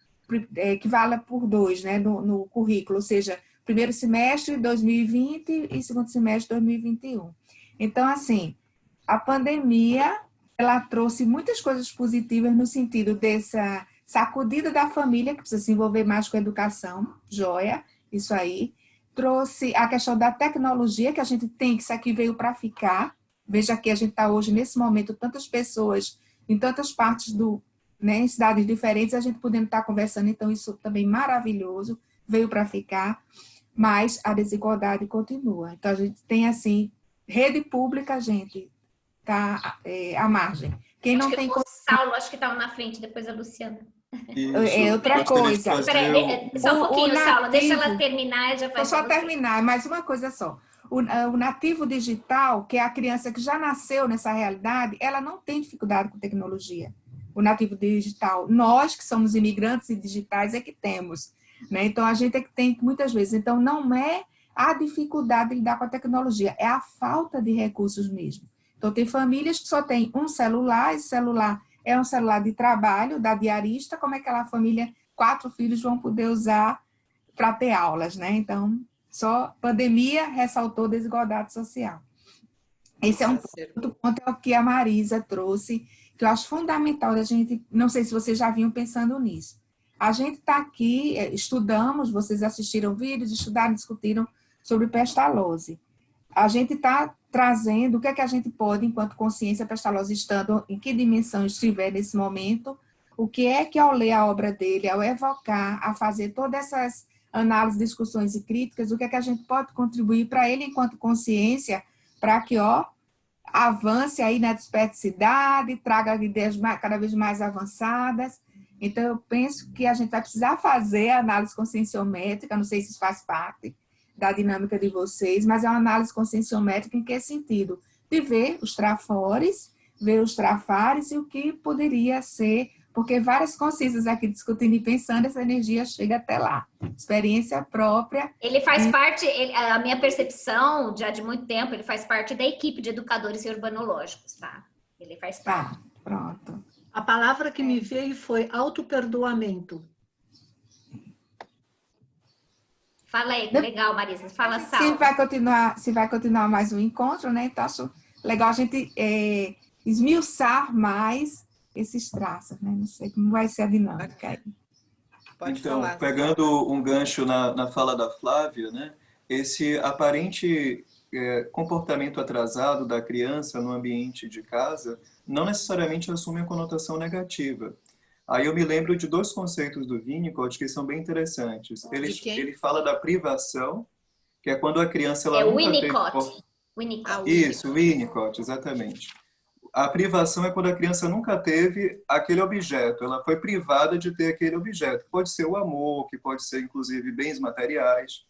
que valha por 2, né, no currículo, ou seja, primeiro semestre de 2020 e segundo semestre de 2021. Então, assim, a pandemia, ela trouxe muitas coisas positivas no sentido dessa sacudida da família, que precisa se envolver mais com a educação, joia, isso aí. Trouxe a questão da tecnologia, que a gente tem, que isso aqui veio para ficar. Veja que a gente está hoje, nesse momento, tantas pessoas em tantas partes em cidades diferentes, a gente podendo estar conversando, então isso também maravilhoso, veio para ficar, mas a desigualdade continua. Então a gente tem, assim, rede pública, gente, tá à margem. Quem não tem... O Saulo, acho que estava na frente, depois a Luciana. É outra coisa. Peraí, só um pouquinho, Saulo, deixa ela terminar e já vai. Só terminar, mais uma coisa só. O nativo digital, que é a criança que já nasceu nessa realidade, ela não tem dificuldade com tecnologia. O nativo digital, nós que somos imigrantes e digitais é que temos, né? Então, a gente é que tem muitas vezes. Então, não é a dificuldade de lidar com a tecnologia, é a falta de recursos mesmo. Então, tem famílias que só têm um celular, esse celular é um celular de trabalho, da diarista, como é que aquela família 4 filhos vão poder usar para ter aulas, né? Então, só pandemia ressaltou desigualdade social. Esse é um ponto é o que a Marisa trouxe, que eu acho fundamental da gente, não sei se vocês já vinham pensando nisso. A gente está aqui, estudamos, vocês assistiram vídeos, estudaram, discutiram sobre pestalose. A gente está trazendo o que é que a gente pode, enquanto consciência pestalose, estando em que dimensão estiver nesse momento, o que é que ao ler a obra dele, ao evocar, a fazer todas essas análises, discussões e críticas, o que é que a gente pode contribuir para ele enquanto consciência, para que, avance aí na desperticidade, traga ideias cada vez mais avançadas. Então, eu penso que a gente vai precisar fazer a análise conscienciométrica, não sei se isso faz parte da dinâmica de vocês, mas é uma análise conscienciométrica em que sentido? De ver os trafores, ver os trafares e o que poderia ser, porque várias consciências aqui discutindo e pensando, essa energia chega até lá. Experiência própria. Ele faz parte, a minha percepção, já de muito tempo, ele faz parte da equipe de educadores urbanológicos, tá? Ele faz parte. Tá, pronto. A palavra que me veio foi autoperdoamento. Fala aí, que legal, Marisa. Fala, Sal. Se vai continuar mais um encontro, né? Então, acho legal a gente esmiuçar mais esses traços, né? Não sei como vai ser a dinâmica aí. Pode então, falar. Pegando um gancho na fala da Flávia, né? Esse aparente comportamento atrasado da criança no ambiente de casa não necessariamente assume a conotação negativa. Aí eu me lembro de 2 conceitos do Winnicott que são bem interessantes. Ele fala da privação, que é quando a criança... Ela é o nunca Winnicott. Isso, Winnicott, exatamente. A privação é quando a criança nunca teve aquele objeto, ela foi privada de ter aquele objeto. Pode ser o amor, que pode ser, inclusive, bens materiais,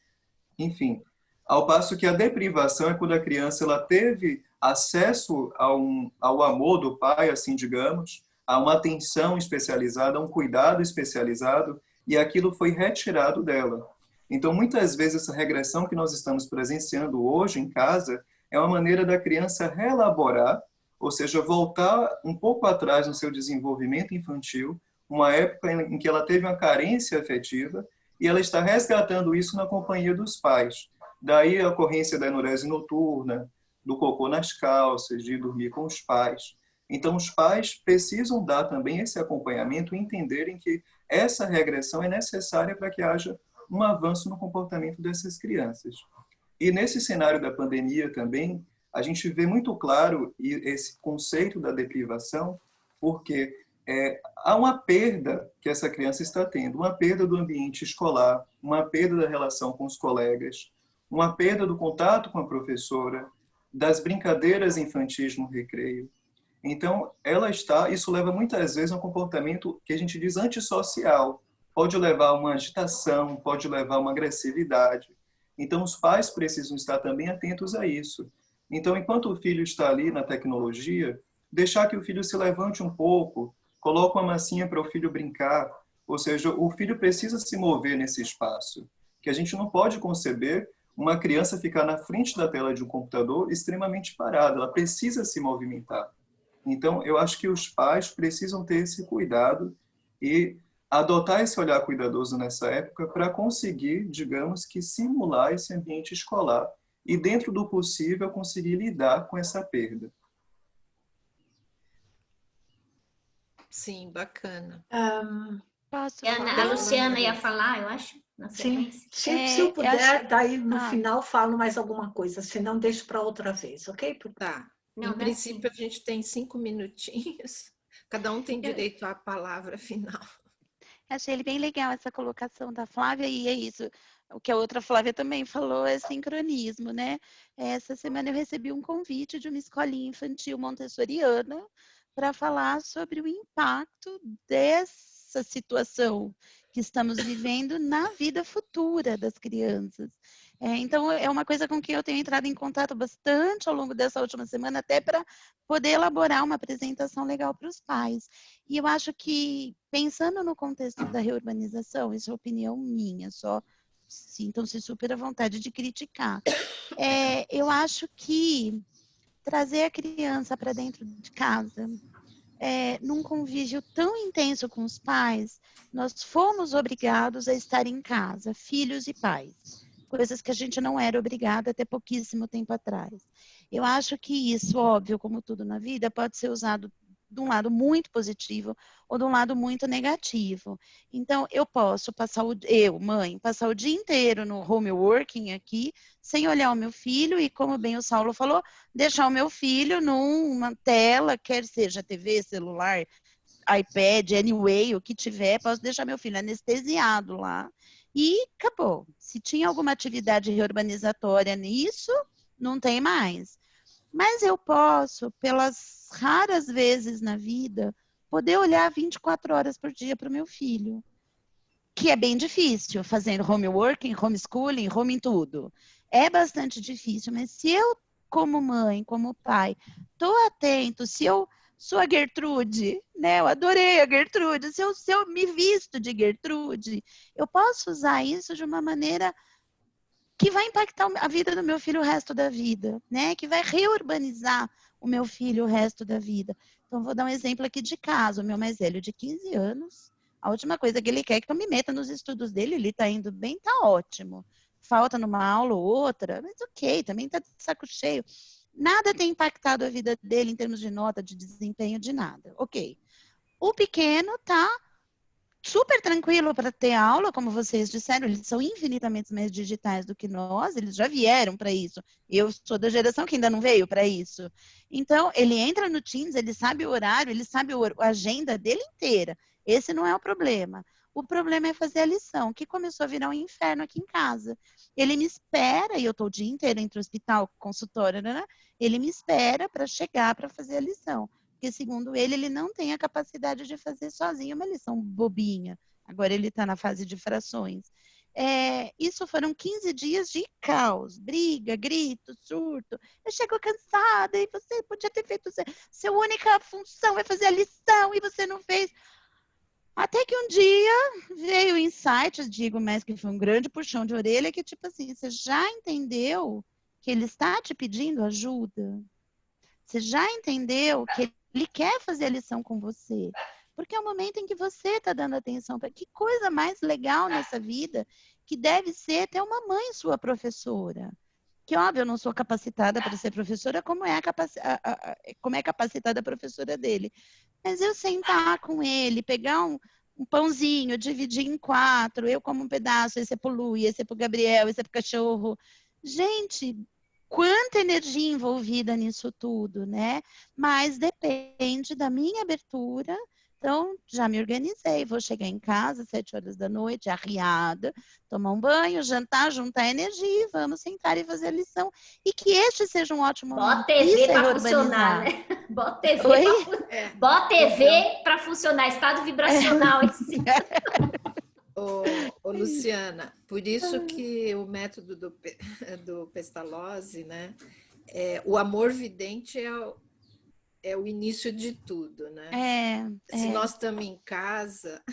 enfim. Ao passo que a deprivação é quando a criança ela teve acesso ao amor do pai, assim digamos, a uma atenção especializada, a um cuidado especializado, e aquilo foi retirado dela. Então, muitas vezes, essa regressão que nós estamos presenciando hoje em casa é uma maneira da criança reelaborar, ou seja, voltar um pouco atrás no seu desenvolvimento infantil, uma época em que ela teve uma carência afetiva, e ela está resgatando isso na companhia dos pais. Daí a ocorrência da enurese noturna, do cocô nas calças, de dormir com os pais. Então, os pais precisam dar também esse acompanhamento e entenderem que essa regressão é necessária para que haja um avanço no comportamento dessas crianças. E nesse cenário da pandemia também, a gente vê muito claro esse conceito da deprivação, porque há uma perda que essa criança está tendo, uma perda do ambiente escolar, uma perda da relação com os colegas, uma perda do contato com a professora, das brincadeiras infantis no recreio. Então, isso leva muitas vezes a um comportamento que a gente diz antissocial. Pode levar a uma agitação, pode levar a uma agressividade. Então, os pais precisam estar também atentos a isso. Então, enquanto o filho está ali na tecnologia, deixar que o filho se levante um pouco, coloque uma massinha para o filho brincar. Ou seja, o filho precisa se mover nesse espaço. Que a gente não pode conceber uma criança ficar na frente da tela de um computador extremamente parada. Ela precisa se movimentar. Então, eu acho que os pais precisam ter esse cuidado e adotar esse olhar cuidadoso nessa época para conseguir, digamos que, simular esse ambiente escolar e, dentro do possível, conseguir lidar com essa perda. Sim, bacana. A Luciana ia falar, eu acho, na sequência. Sim, se eu puder, daí no final falo mais alguma coisa, senão deixo para outra vez, ok? Tá. Em princípio, a gente tem 5 minutinhos. Cada um tem direito à palavra final. Achei bem legal essa colocação da Flávia, e é isso. O que a outra Flávia também falou é sincronismo, né? Essa semana eu recebi um convite de uma escolinha infantil montessoriana para falar sobre o impacto dessa situação que estamos vivendo na vida futura das crianças. Então, é uma coisa com que eu tenho entrado em contato bastante ao longo dessa última semana, até para poder elaborar uma apresentação legal para os pais. E eu acho que, pensando no contexto da reurbanização, isso é opinião minha, só sintam-se super à vontade de criticar. Eu acho que trazer a criança para dentro de casa, num convívio tão intenso com os pais, nós fomos obrigados a estar em casa, filhos e pais. Coisas que a gente não era obrigada até pouquíssimo tempo atrás. Eu acho que isso, óbvio, como tudo na vida, pode ser usado de um lado muito positivo ou de um lado muito negativo. Então, eu posso passar mãe, passar o dia inteiro no home working aqui, sem olhar o meu filho e, como bem o Saulo falou, deixar o meu filho numa tela, quer seja TV, celular, iPad, anyway, o que tiver, posso deixar meu filho anestesiado lá e acabou. Se tinha alguma atividade reurbanizatória nisso, não tem mais. Mas eu posso, pelas raras vezes na vida, poder olhar 24 horas por dia para o meu filho. Que é bem difícil, fazendo homeworking, homeschooling, home em tudo. É bastante difícil, mas se eu, como mãe, como pai, estou atento, se eu sou a Gertrude, né? Eu adorei a Gertrude. Se eu me visto de Gertrude, eu posso usar isso de uma maneira que vai impactar a vida do meu filho o resto da vida, né? Que vai reurbanizar o meu filho o resto da vida. Então, vou dar um exemplo aqui de casa. O meu mais velho, de 15 anos, a última coisa que ele quer é que eu me meta nos estudos dele. Ele tá indo bem, tá ótimo. Falta numa aula ou outra, mas ok, também tá de saco cheio. Nada tem impactado a vida dele em termos de nota, de desempenho, de nada. Ok. O pequeno tá super tranquilo para ter aula, como vocês disseram, eles são infinitamente mais digitais do que nós, eles já vieram para isso. Eu sou da geração que ainda não veio para isso. Então, ele entra no Teams, ele sabe o horário, ele sabe a agenda dele inteira. Esse não é o problema. O problema é fazer a lição, que começou a virar um inferno aqui em casa. Ele me espera, e eu estou o dia inteiro entre hospital, consultório, né? Ele me espera para chegar para fazer a lição. Porque, segundo ele não tem a capacidade de fazer sozinho uma lição bobinha. Agora ele está na fase de frações. Isso foram 15 dias de caos, briga, grito, surto. Eu chego cansada e você podia ter feito... Sua única função é fazer a lição e você não fez. Até que um dia veio o insight, digo mais que foi um grande puxão de orelha, que tipo assim, você já entendeu que ele está te pedindo ajuda? Você já entendeu que ele quer fazer a lição com você? Porque é o momento em que você está dando atenção para que coisa mais legal nessa vida que deve ser ter uma mãe sua professora. Que, óbvio, eu não sou capacitada para ser professora, como é capacitada a professora dele. Mas eu sentar com ele, pegar um pãozinho, dividir em 4, eu como um pedaço, esse é pro Lu, esse é pro Gabriel, esse é pro cachorro. Gente, quanta energia envolvida nisso tudo, né? Mas depende da minha abertura. Então, já me organizei. Vou chegar em casa às 7 horas da noite, arriada, tomar um banho, jantar, juntar energia, vamos sentar e fazer a lição. E que este seja um ótimo momento. Bota TV para funcionar, né? Bota TV para funcionar, estado vibracional. Ô, Luciana, por isso que o método do Pestalozzi, né? O amor vidente é o início de tudo, né? Se nós estamos em casa,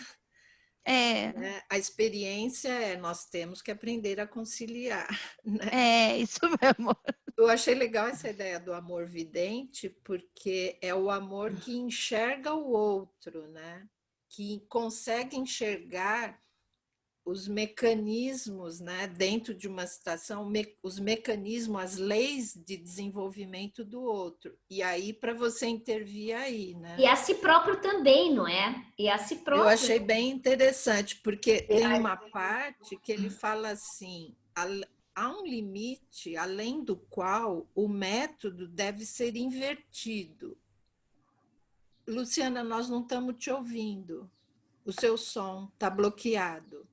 né, a experiência nós temos que aprender a conciliar, né? Isso mesmo. Eu achei legal essa ideia do amor vidente, porque é o amor que enxerga o outro, né? Que consegue enxergar os mecanismos, né, dentro de uma situação, os mecanismos, as leis de desenvolvimento do outro. E aí, para você intervir aí, né? E a si próprio também, não é? E a si próprio. Eu achei bem interessante, porque tem uma parte que ele fala assim, há um limite além do qual o método deve ser invertido. Luciana, nós não estamos te ouvindo. O seu som está bloqueado.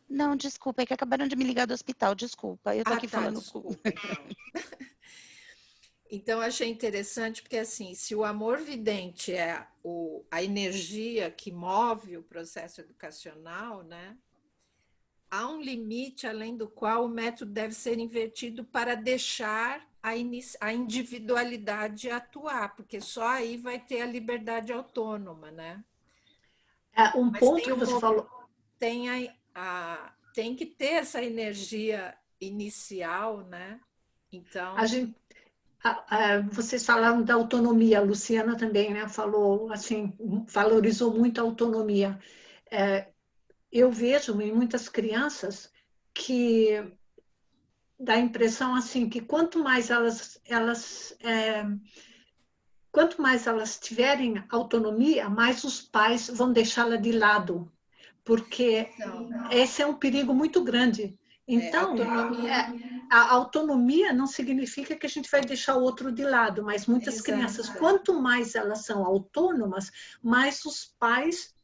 Não, desculpa, é que acabaram de me ligar do hospital, desculpa. Eu tô aqui falando. Desculpa, então, achei interessante, porque assim, se o amor vidente é a energia que move o processo educacional, né? Há um limite além do qual o método deve ser invertido para deixar a individualidade atuar, porque só aí vai ter a liberdade autônoma, né? Mas ponto que você falou... Tem que ter essa energia inicial, né? Então... Vocês falaram da autonomia, a Luciana também, né, falou assim, valorizou muito a autonomia. Eu vejo em muitas crianças que dá a impressão assim que quanto mais elas tiverem autonomia, mais os pais vão deixá-la de lado, porque esse é um perigo muito grande. Então, a autonomia não significa que a gente vai deixar o outro de lado, mas muitas crianças, quanto mais elas são autônomas, mais os pais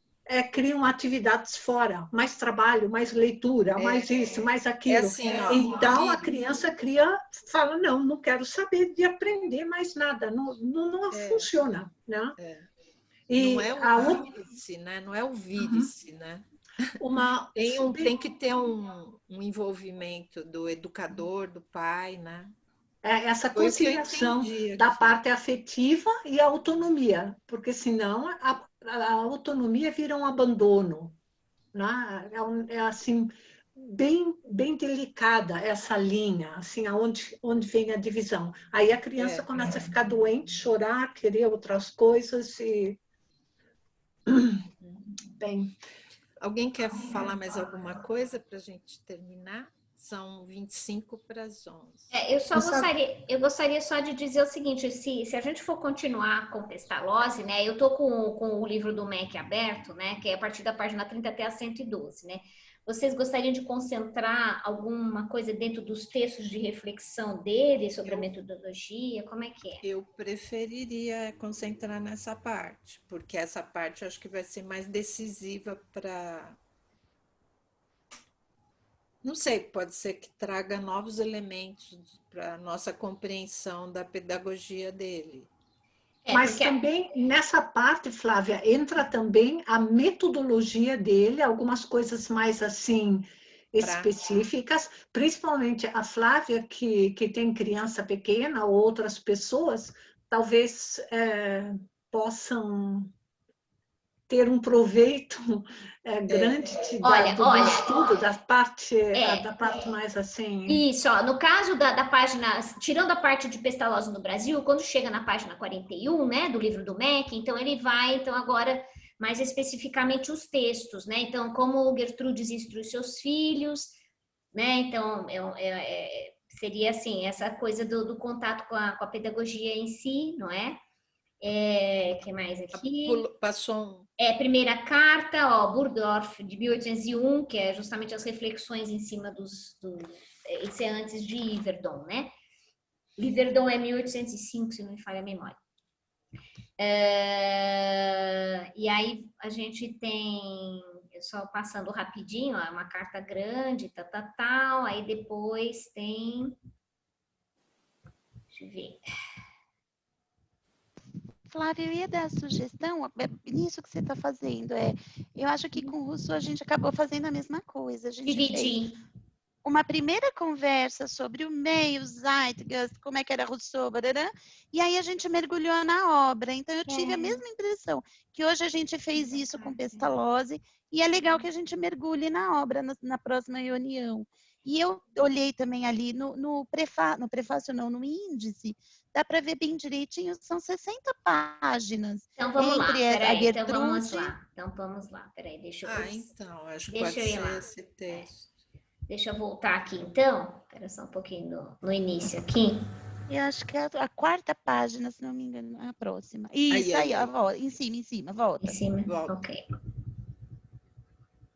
criam atividades fora, mais trabalho, mais leitura, mais isso, mais aquilo. Assim, ó, então, a criança fala, não quero saber de aprender mais nada, não funciona. Né? Não é o vire-se, né? Não é o vire-se, né? Tem que ter um envolvimento do educador, do pai, né? Essa conciliação da parte afetiva e a autonomia, porque senão a autonomia vira um abandono. Né? É assim, bem delicada essa linha, assim, onde vem a divisão. Aí a criança começa a ficar doente, chorar, querer outras coisas e... Bem... Alguém quer falar mais alguma coisa para a gente terminar? São 25 para as 11. Eu gostaria só de dizer o seguinte, se a gente for continuar com Pestalozzi, né, eu estou com o livro do MEC aberto, né, que é a partir da página 30 até a 112, né? Vocês gostariam de concentrar alguma coisa dentro dos textos de reflexão dele sobre a metodologia? Como é que é? Eu preferiria concentrar nessa parte, porque essa parte eu acho que vai ser mais decisiva para... Não sei, pode ser que traga novos elementos para a nossa compreensão da pedagogia dele. Mas também nessa parte, Flávia, entra também a metodologia dele, algumas coisas mais assim específicas, principalmente a Flávia, que tem criança pequena, ou outras pessoas, talvez possam ter um proveito grande do estudo, da parte mais assim... Isso, ó, no caso da página, tirando a parte de Pestalozzi no Brasil, quando chega na página 41, né, do livro do MEC, então ele vai, então agora, mais especificamente os textos, né, então como Gertrudes instrui seus filhos, né, então seria assim, essa coisa do contato com a pedagogia em si, não é? Que mais aqui? Passou primeira carta, ó, Burdorff, de 1801, que é justamente as reflexões em cima esse é antes de Yverdon, né? Yverdon é 1805, se não me falha a memória. E aí a gente tem, só passando rapidinho, ó, uma carta grande, tal, aí depois tem... Deixa eu ver... Flávia, eu ia dar a sugestão nisso que você está fazendo. Eu acho que com o Rousseau a gente acabou fazendo a mesma coisa. A gente fez uma primeira conversa sobre o meio, o Zeitgeist, como é que era Rousseau, barará, e aí a gente mergulhou na obra. Então eu tive a mesma impressão, que hoje a gente fez isso com Pestalozzi, e é legal que a gente mergulhe na obra na próxima reunião. E eu olhei também ali no prefácio, não, no índice, dá para ver bem direitinho, são 60 páginas. Então vamos lá, peraí, então vamos lá, peraí, deixa eu... então, acho que pode ser esse texto. Deixa eu voltar aqui, então, espera só um pouquinho no início aqui. Eu acho que é a quarta página, se não me engano, a próxima. Isso, aí, ó, volta, em cima, volta. Em cima, ok.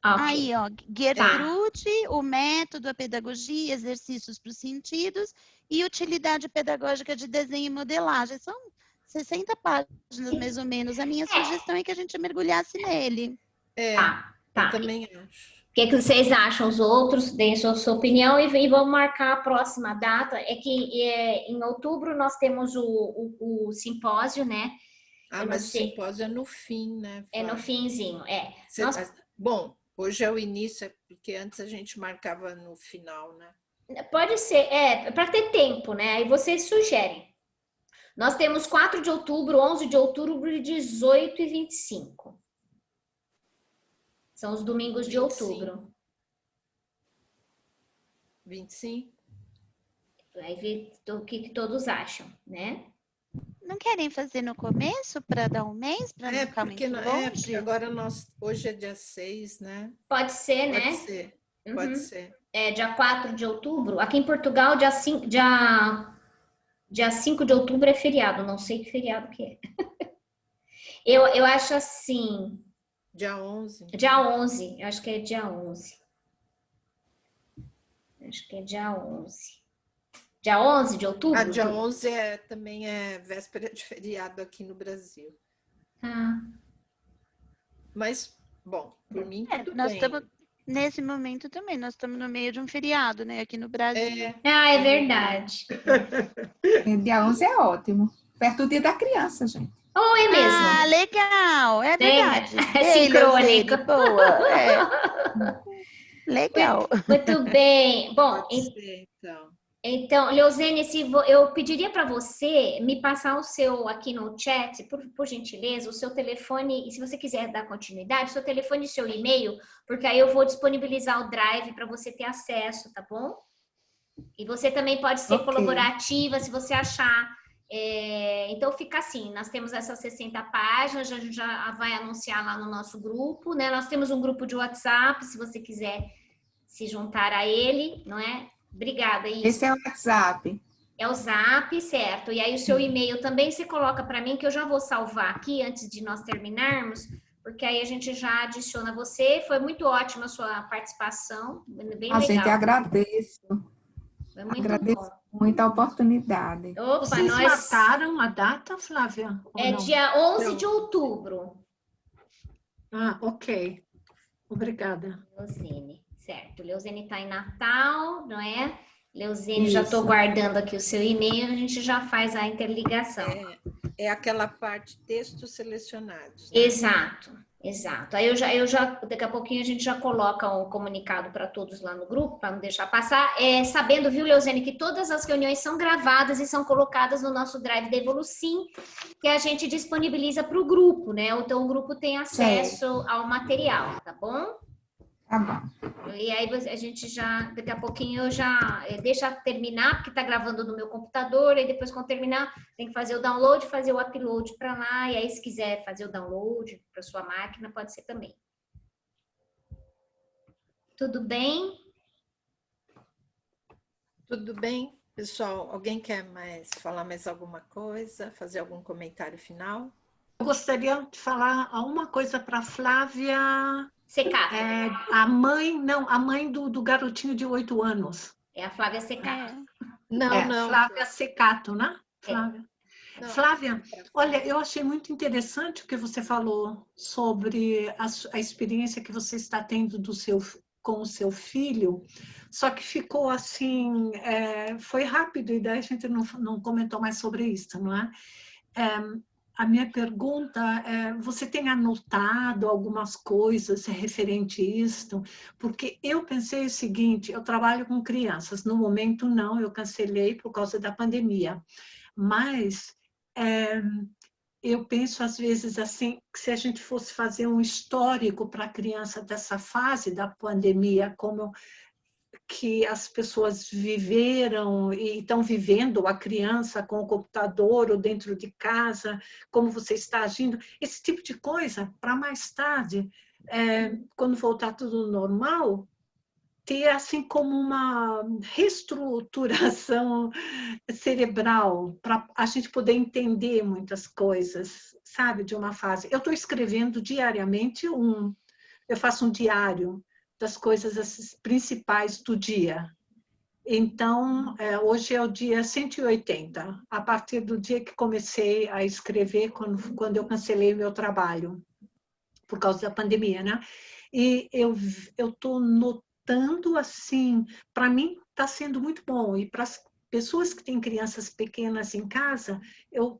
Aí, ó, Gertrude, o método, a pedagogia, exercícios para os sentidos e utilidade pedagógica de desenho e modelagem. São 60 páginas, mais ou menos. A minha sugestão é que a gente mergulhasse nele. Tá. Eu também acho. O que vocês acham? Os outros, deem sua opinião e vamos marcar a próxima data. É que em outubro nós temos o simpósio, né? Mas o simpósio é no fim, né? É no finzinho, Bom, hoje é o início, porque antes a gente marcava no final, né? Pode ser, para ter tempo, né? Aí vocês sugerem. Nós temos 4 de outubro, 11 de outubro, 18 e 25. São os domingos 25. De outubro. 25? Aí ver o que todos acham, né? Não querem fazer no começo para dar um mês, para não ficar muito porque longe? agora hoje é dia 6, né? Pode ser, Pode né? ser, Uhum. pode ser. É dia 4 de outubro. Aqui em Portugal, dia 5 de outubro é feriado. Não sei que feriado que é. Eu acho assim... Dia 11. Dia 11. Eu acho que é dia 11. Acho que é dia 11. Dia 11 de outubro? Dia 11 também é véspera de feriado aqui no Brasil. Ah. Mas, bom, por mim tudo nós bem. estamos nesse momento também, nós estamos no meio de um feriado, né, aqui no Brasil. É verdade. Dia 11 é ótimo. Perto do dia da criança, gente. Oh, é mesmo. Ah, legal, é verdade. É sincrônico. Leuzene, boa, Legal. Muito bem. Bom, Pode ser, então. Então, Leuzene, eu pediria para você me passar o seu aqui no chat, por gentileza, o seu telefone, e se você quiser dar continuidade, seu telefone e seu e-mail, porque aí eu vou disponibilizar o Drive para você ter acesso, tá bom? E você também pode ser colaborativa se você achar. Então fica assim, nós temos essas 60 páginas, a gente já vai anunciar lá no nosso grupo, né? Nós temos um grupo de WhatsApp, se você quiser se juntar a ele, não é? Obrigada, Isa. Esse é o WhatsApp. É o Zap, certo? E aí o seu e-mail também você coloca para mim, que eu já vou salvar aqui antes de nós terminarmos, porque aí a gente já adiciona você. Foi muito ótima a sua participação, bem legal. A gente agradece. Foi muito Agradeço bom. muito a oportunidade. Opa, Vocês marcaram a data, Flávia? É não? dia 11 de outubro. Ah, ok. Obrigada. Leuzene, certo. Leuzene está em Natal, não é? Leuzene, já estou Isso. guardando aqui o seu e-mail, a gente já faz a interligação. É aquela parte textos selecionados. Né? Exato. Aí eu já, daqui a pouquinho a gente já coloca um comunicado para todos lá no grupo, para não deixar passar. Sabendo, viu, Leuzene, que todas as reuniões são gravadas e são colocadas no nosso Drive da Evolucim, que a gente disponibiliza para o grupo, né? Então o grupo tem acesso ao material, tá bom? Tá bom. E aí a gente já, daqui a pouquinho eu já deixa terminar, porque está gravando no meu computador, e depois quando terminar tem que fazer o download, fazer o upload para lá, e aí se quiser fazer o download para sua máquina, pode ser também. Tudo bem? Tudo bem, pessoal? Alguém quer falar mais alguma coisa, fazer algum comentário final? Eu gostaria de falar uma coisa para a Flávia. Secato. A mãe do garotinho de 8 anos. É a Flávia Secato. Não. Flávia Secato, né? Flávia. Não. Flávia, olha, eu achei muito interessante o que você falou sobre a experiência que você está tendo com o seu filho, só que ficou assim, foi rápido e daí a gente não comentou mais sobre isso, não é? A minha pergunta é, você tem anotado algumas coisas referente a isto? Porque eu pensei o seguinte, eu trabalho com crianças, no momento não, eu cancelei por causa da pandemia, mas eu penso às vezes assim, que se a gente fosse fazer um histórico para a criança dessa fase da pandemia, como que as pessoas viveram e estão vivendo, a criança com o computador ou dentro de casa, como você está agindo, esse tipo de coisa, para mais tarde, quando voltar tudo normal, ter assim como uma reestruturação cerebral, para a gente poder entender muitas coisas, sabe, de uma fase. Eu estou escrevendo diariamente eu faço um diário das coisas principais do dia. Então, hoje é o dia 180, a partir do dia que comecei a escrever, quando eu cancelei o meu trabalho, por causa da pandemia, né? E eu estou notando, assim, para mim está sendo muito bom, e para as pessoas que têm crianças pequenas em casa, eu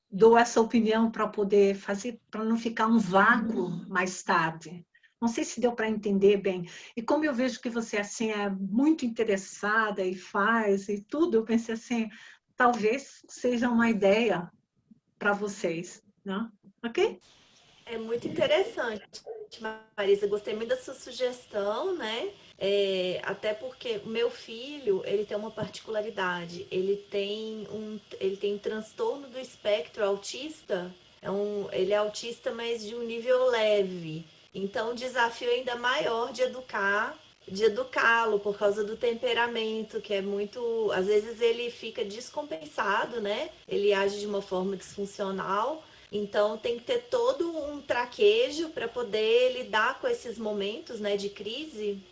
dou essa opinião para poder fazer, para não ficar um vácuo mais tarde. Não sei se deu para entender bem. E como eu vejo que você assim é muito interessada e faz e tudo, eu pensei assim, talvez seja uma ideia para vocês, né? Ok? É muito interessante, Marisa. Gostei muito da sua sugestão, né? Até porque o meu filho, ele tem uma particularidade, ele tem transtorno do espectro autista, ele é autista, mas de um nível leve. Então, o desafio é ainda maior de educá-lo por causa do temperamento, que é muito, às vezes ele fica descompensado, né? Ele age de uma forma disfuncional. Então tem que ter todo um traquejo para poder lidar com esses momentos, né, de crise.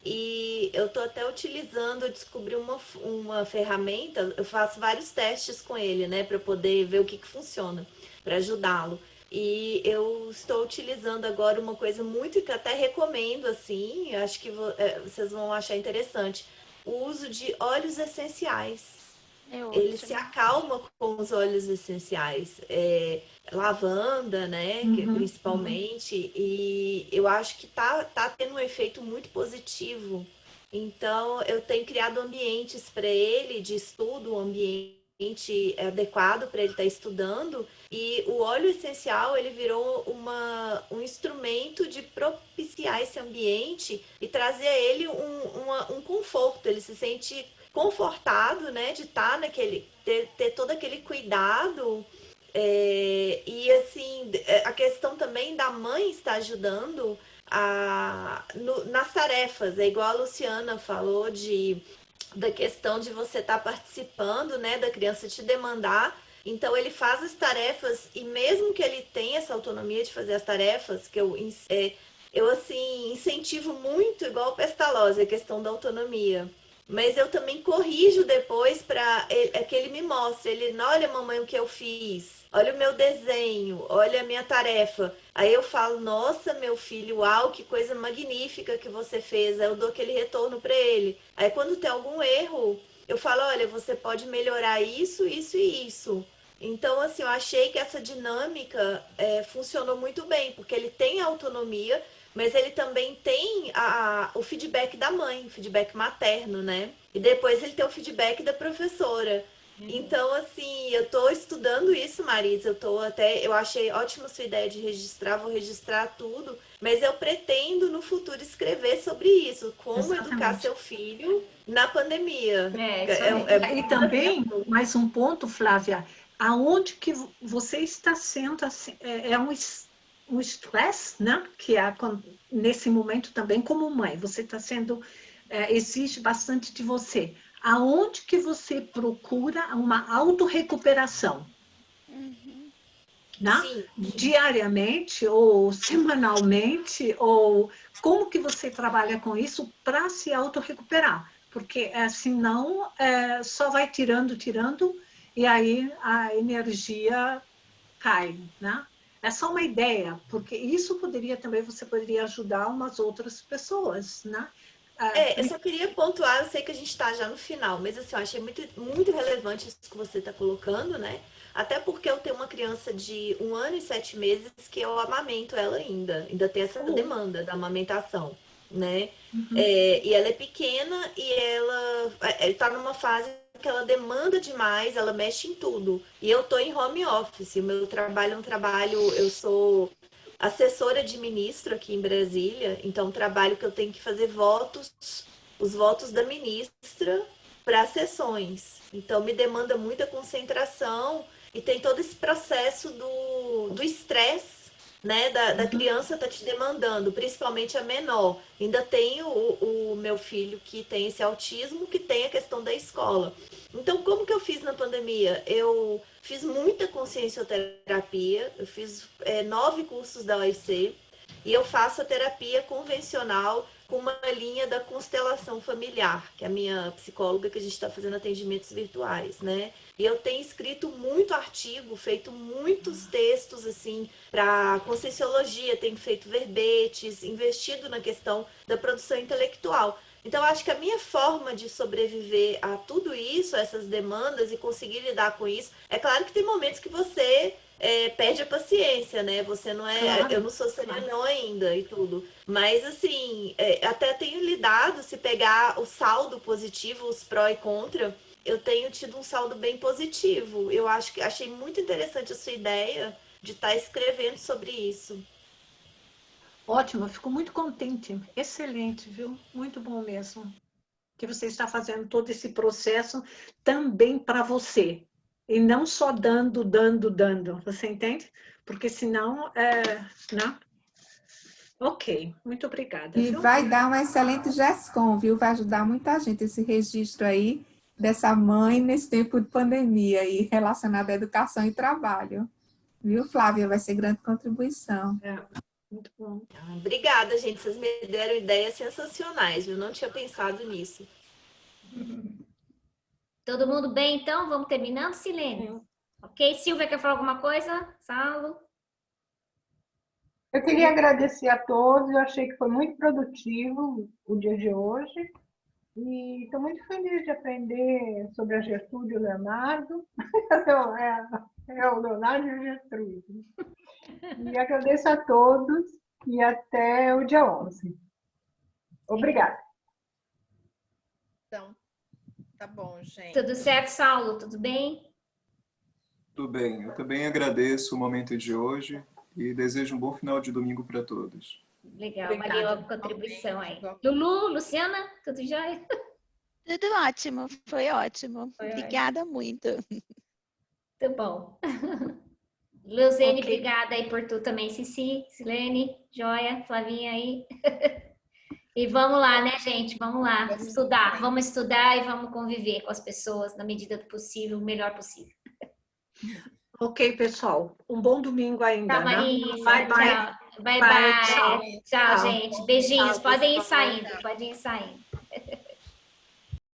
E eu estou até utilizando, eu descobri uma ferramenta, eu faço vários testes com ele, né, para poder ver o que funciona, para ajudá-lo. E eu estou utilizando agora uma coisa muito que até recomendo, assim, acho que vocês vão achar interessante, o uso de óleos essenciais. É Ele se ótimo. acalma com os óleos essenciais, lavanda, né, principalmente, e eu acho que tá tendo um efeito muito positivo. Então, eu tenho criado ambientes para ele de estudo, um ambiente adequado para ele estar estudando, e o óleo essencial, ele virou um instrumento de propiciar esse ambiente e trazer a ele um conforto. Ele se sente confortado, né, de estar ter todo aquele cuidado. E assim, a questão também da mãe estar ajudando nas tarefas, é igual a Luciana falou da questão de você estar participando, né, da criança te demandar. Então ele faz as tarefas e mesmo que ele tenha essa autonomia de fazer as tarefas, que eu assim incentivo muito, igual o Pestalozzi, a questão da autonomia. Mas eu também corrijo depois para que ele me mostre. Ele, olha, mamãe, o que eu fiz. Olha o meu desenho. Olha a minha tarefa. Aí eu falo, nossa, meu filho, uau, que coisa magnífica que você fez. Aí eu dou aquele retorno para ele. Aí quando tem algum erro, eu falo, olha, você pode melhorar isso, isso e isso. Então, assim, eu achei que essa dinâmica funcionou muito bem, porque ele tem autonomia, mas ele também tem o feedback da mãe, o feedback materno, né? E depois ele tem o feedback da professora. Então, assim, eu tô estudando isso, Marisa. Eu achei ótima sua ideia de registrar, vou registrar tudo, mas eu pretendo no futuro escrever sobre isso, como educar Exatamente. seu filho na pandemia. Isso aí. E também, mais um ponto, Flávia, aonde que você está sendo, assim, um estresse, né? Que nesse momento também como mãe, você está sendo, exige bastante de você. Aonde que você procura uma autorrecuperação, né? Sim, Diariamente ou semanalmente, ou como que você trabalha com isso para se autorrecuperar? Porque senão só vai tirando, e aí a energia cai, né? É só uma ideia, porque isso você poderia ajudar umas outras pessoas, né? eu só queria pontuar, eu sei que a gente está já no final, mas assim, eu achei muito, muito relevante isso que você está colocando, né? Até porque eu tenho uma criança de 1 ano e 7 meses que eu amamento ela ainda tem essa demanda da amamentação, né? E ela é pequena e ela está numa fase que ela demanda demais, ela mexe em tudo. E eu tô em home office, o meu trabalho é um trabalho, eu sou assessora de ministro aqui em Brasília, então um trabalho que eu tenho que fazer os votos da ministra para as sessões. Então me demanda muita concentração e tem todo esse processo do estresse, né, da criança tá te demandando, principalmente a menor. Ainda tem o meu filho que tem esse autismo, que tem a questão da escola. Então, como que eu fiz na pandemia? Eu fiz muita consciencioterapia, eu fiz 9 cursos da OIC e eu faço a terapia convencional com uma linha da constelação familiar, que é a minha psicóloga, que a gente está fazendo atendimentos virtuais, né? E eu tenho escrito muito artigo, feito muitos textos, assim, para conscienciologia, tenho feito verbetes, investido na questão da produção intelectual. Então, eu acho que a minha forma de sobreviver a tudo isso, a essas demandas e conseguir lidar com isso, é claro que tem momentos que você perde a paciência, né? Você não é. Claro, Eu não sou serenão ainda e tudo. Mas, assim, até tenho lidado, se pegar o saldo positivo, os pró e contra, eu tenho tido um saldo bem positivo. Eu achei muito interessante a sua ideia de estar escrevendo sobre isso. Ótimo, eu fico muito contente. Excelente, viu? Muito bom mesmo. Que você está fazendo todo esse processo também para você. E não só dando. Você entende? Porque senão, não. Ok, muito obrigada. E Viu? vai dar uma excelente GESCOM, viu? Vai ajudar muita gente esse registro aí dessa mãe nesse tempo de pandemia e relacionado à educação e trabalho. Viu, Flávia? Vai ser grande contribuição. Muito bom. Obrigada, gente. Vocês me deram ideias sensacionais. Eu não tinha pensado nisso. Todo mundo bem, então? Vamos terminando, Silene? Ok, Silvia, quer falar alguma coisa? Saulo? Eu queria agradecer a todos, eu achei que foi muito produtivo o dia de hoje. E estou muito feliz de aprender sobre a Gertrude e o Leonardo. É o Leonardo e a Gertrude. E agradeço a todos e até o dia 11. Obrigada. Então, tá bom, gente. Tudo certo, Saulo? Tudo bem? Tudo bem. Eu também agradeço o momento de hoje e desejo um bom final de domingo para todos. Legal, Obrigada. valeu a contribuição aí. Lulu, Luciana, tudo jóia? Tudo ótimo, foi ótimo. Obrigada muito. Tudo bom. Luzene, Ok. obrigada aí por tu também, Cici, Silene, joia, Flavinha aí. E vamos lá, né, gente? Vamos lá estudar. Vamos estudar e vamos conviver com as pessoas na medida do possível, o melhor possível. Ok, pessoal. Um bom domingo ainda, Tchau, né? Marisa. Bye, bye. Tchau. Bye, Bye, bye. tchau. Tchau, gente. Beijinhos. Tchau, Podem ir pessoal. saindo. Podem ir saindo.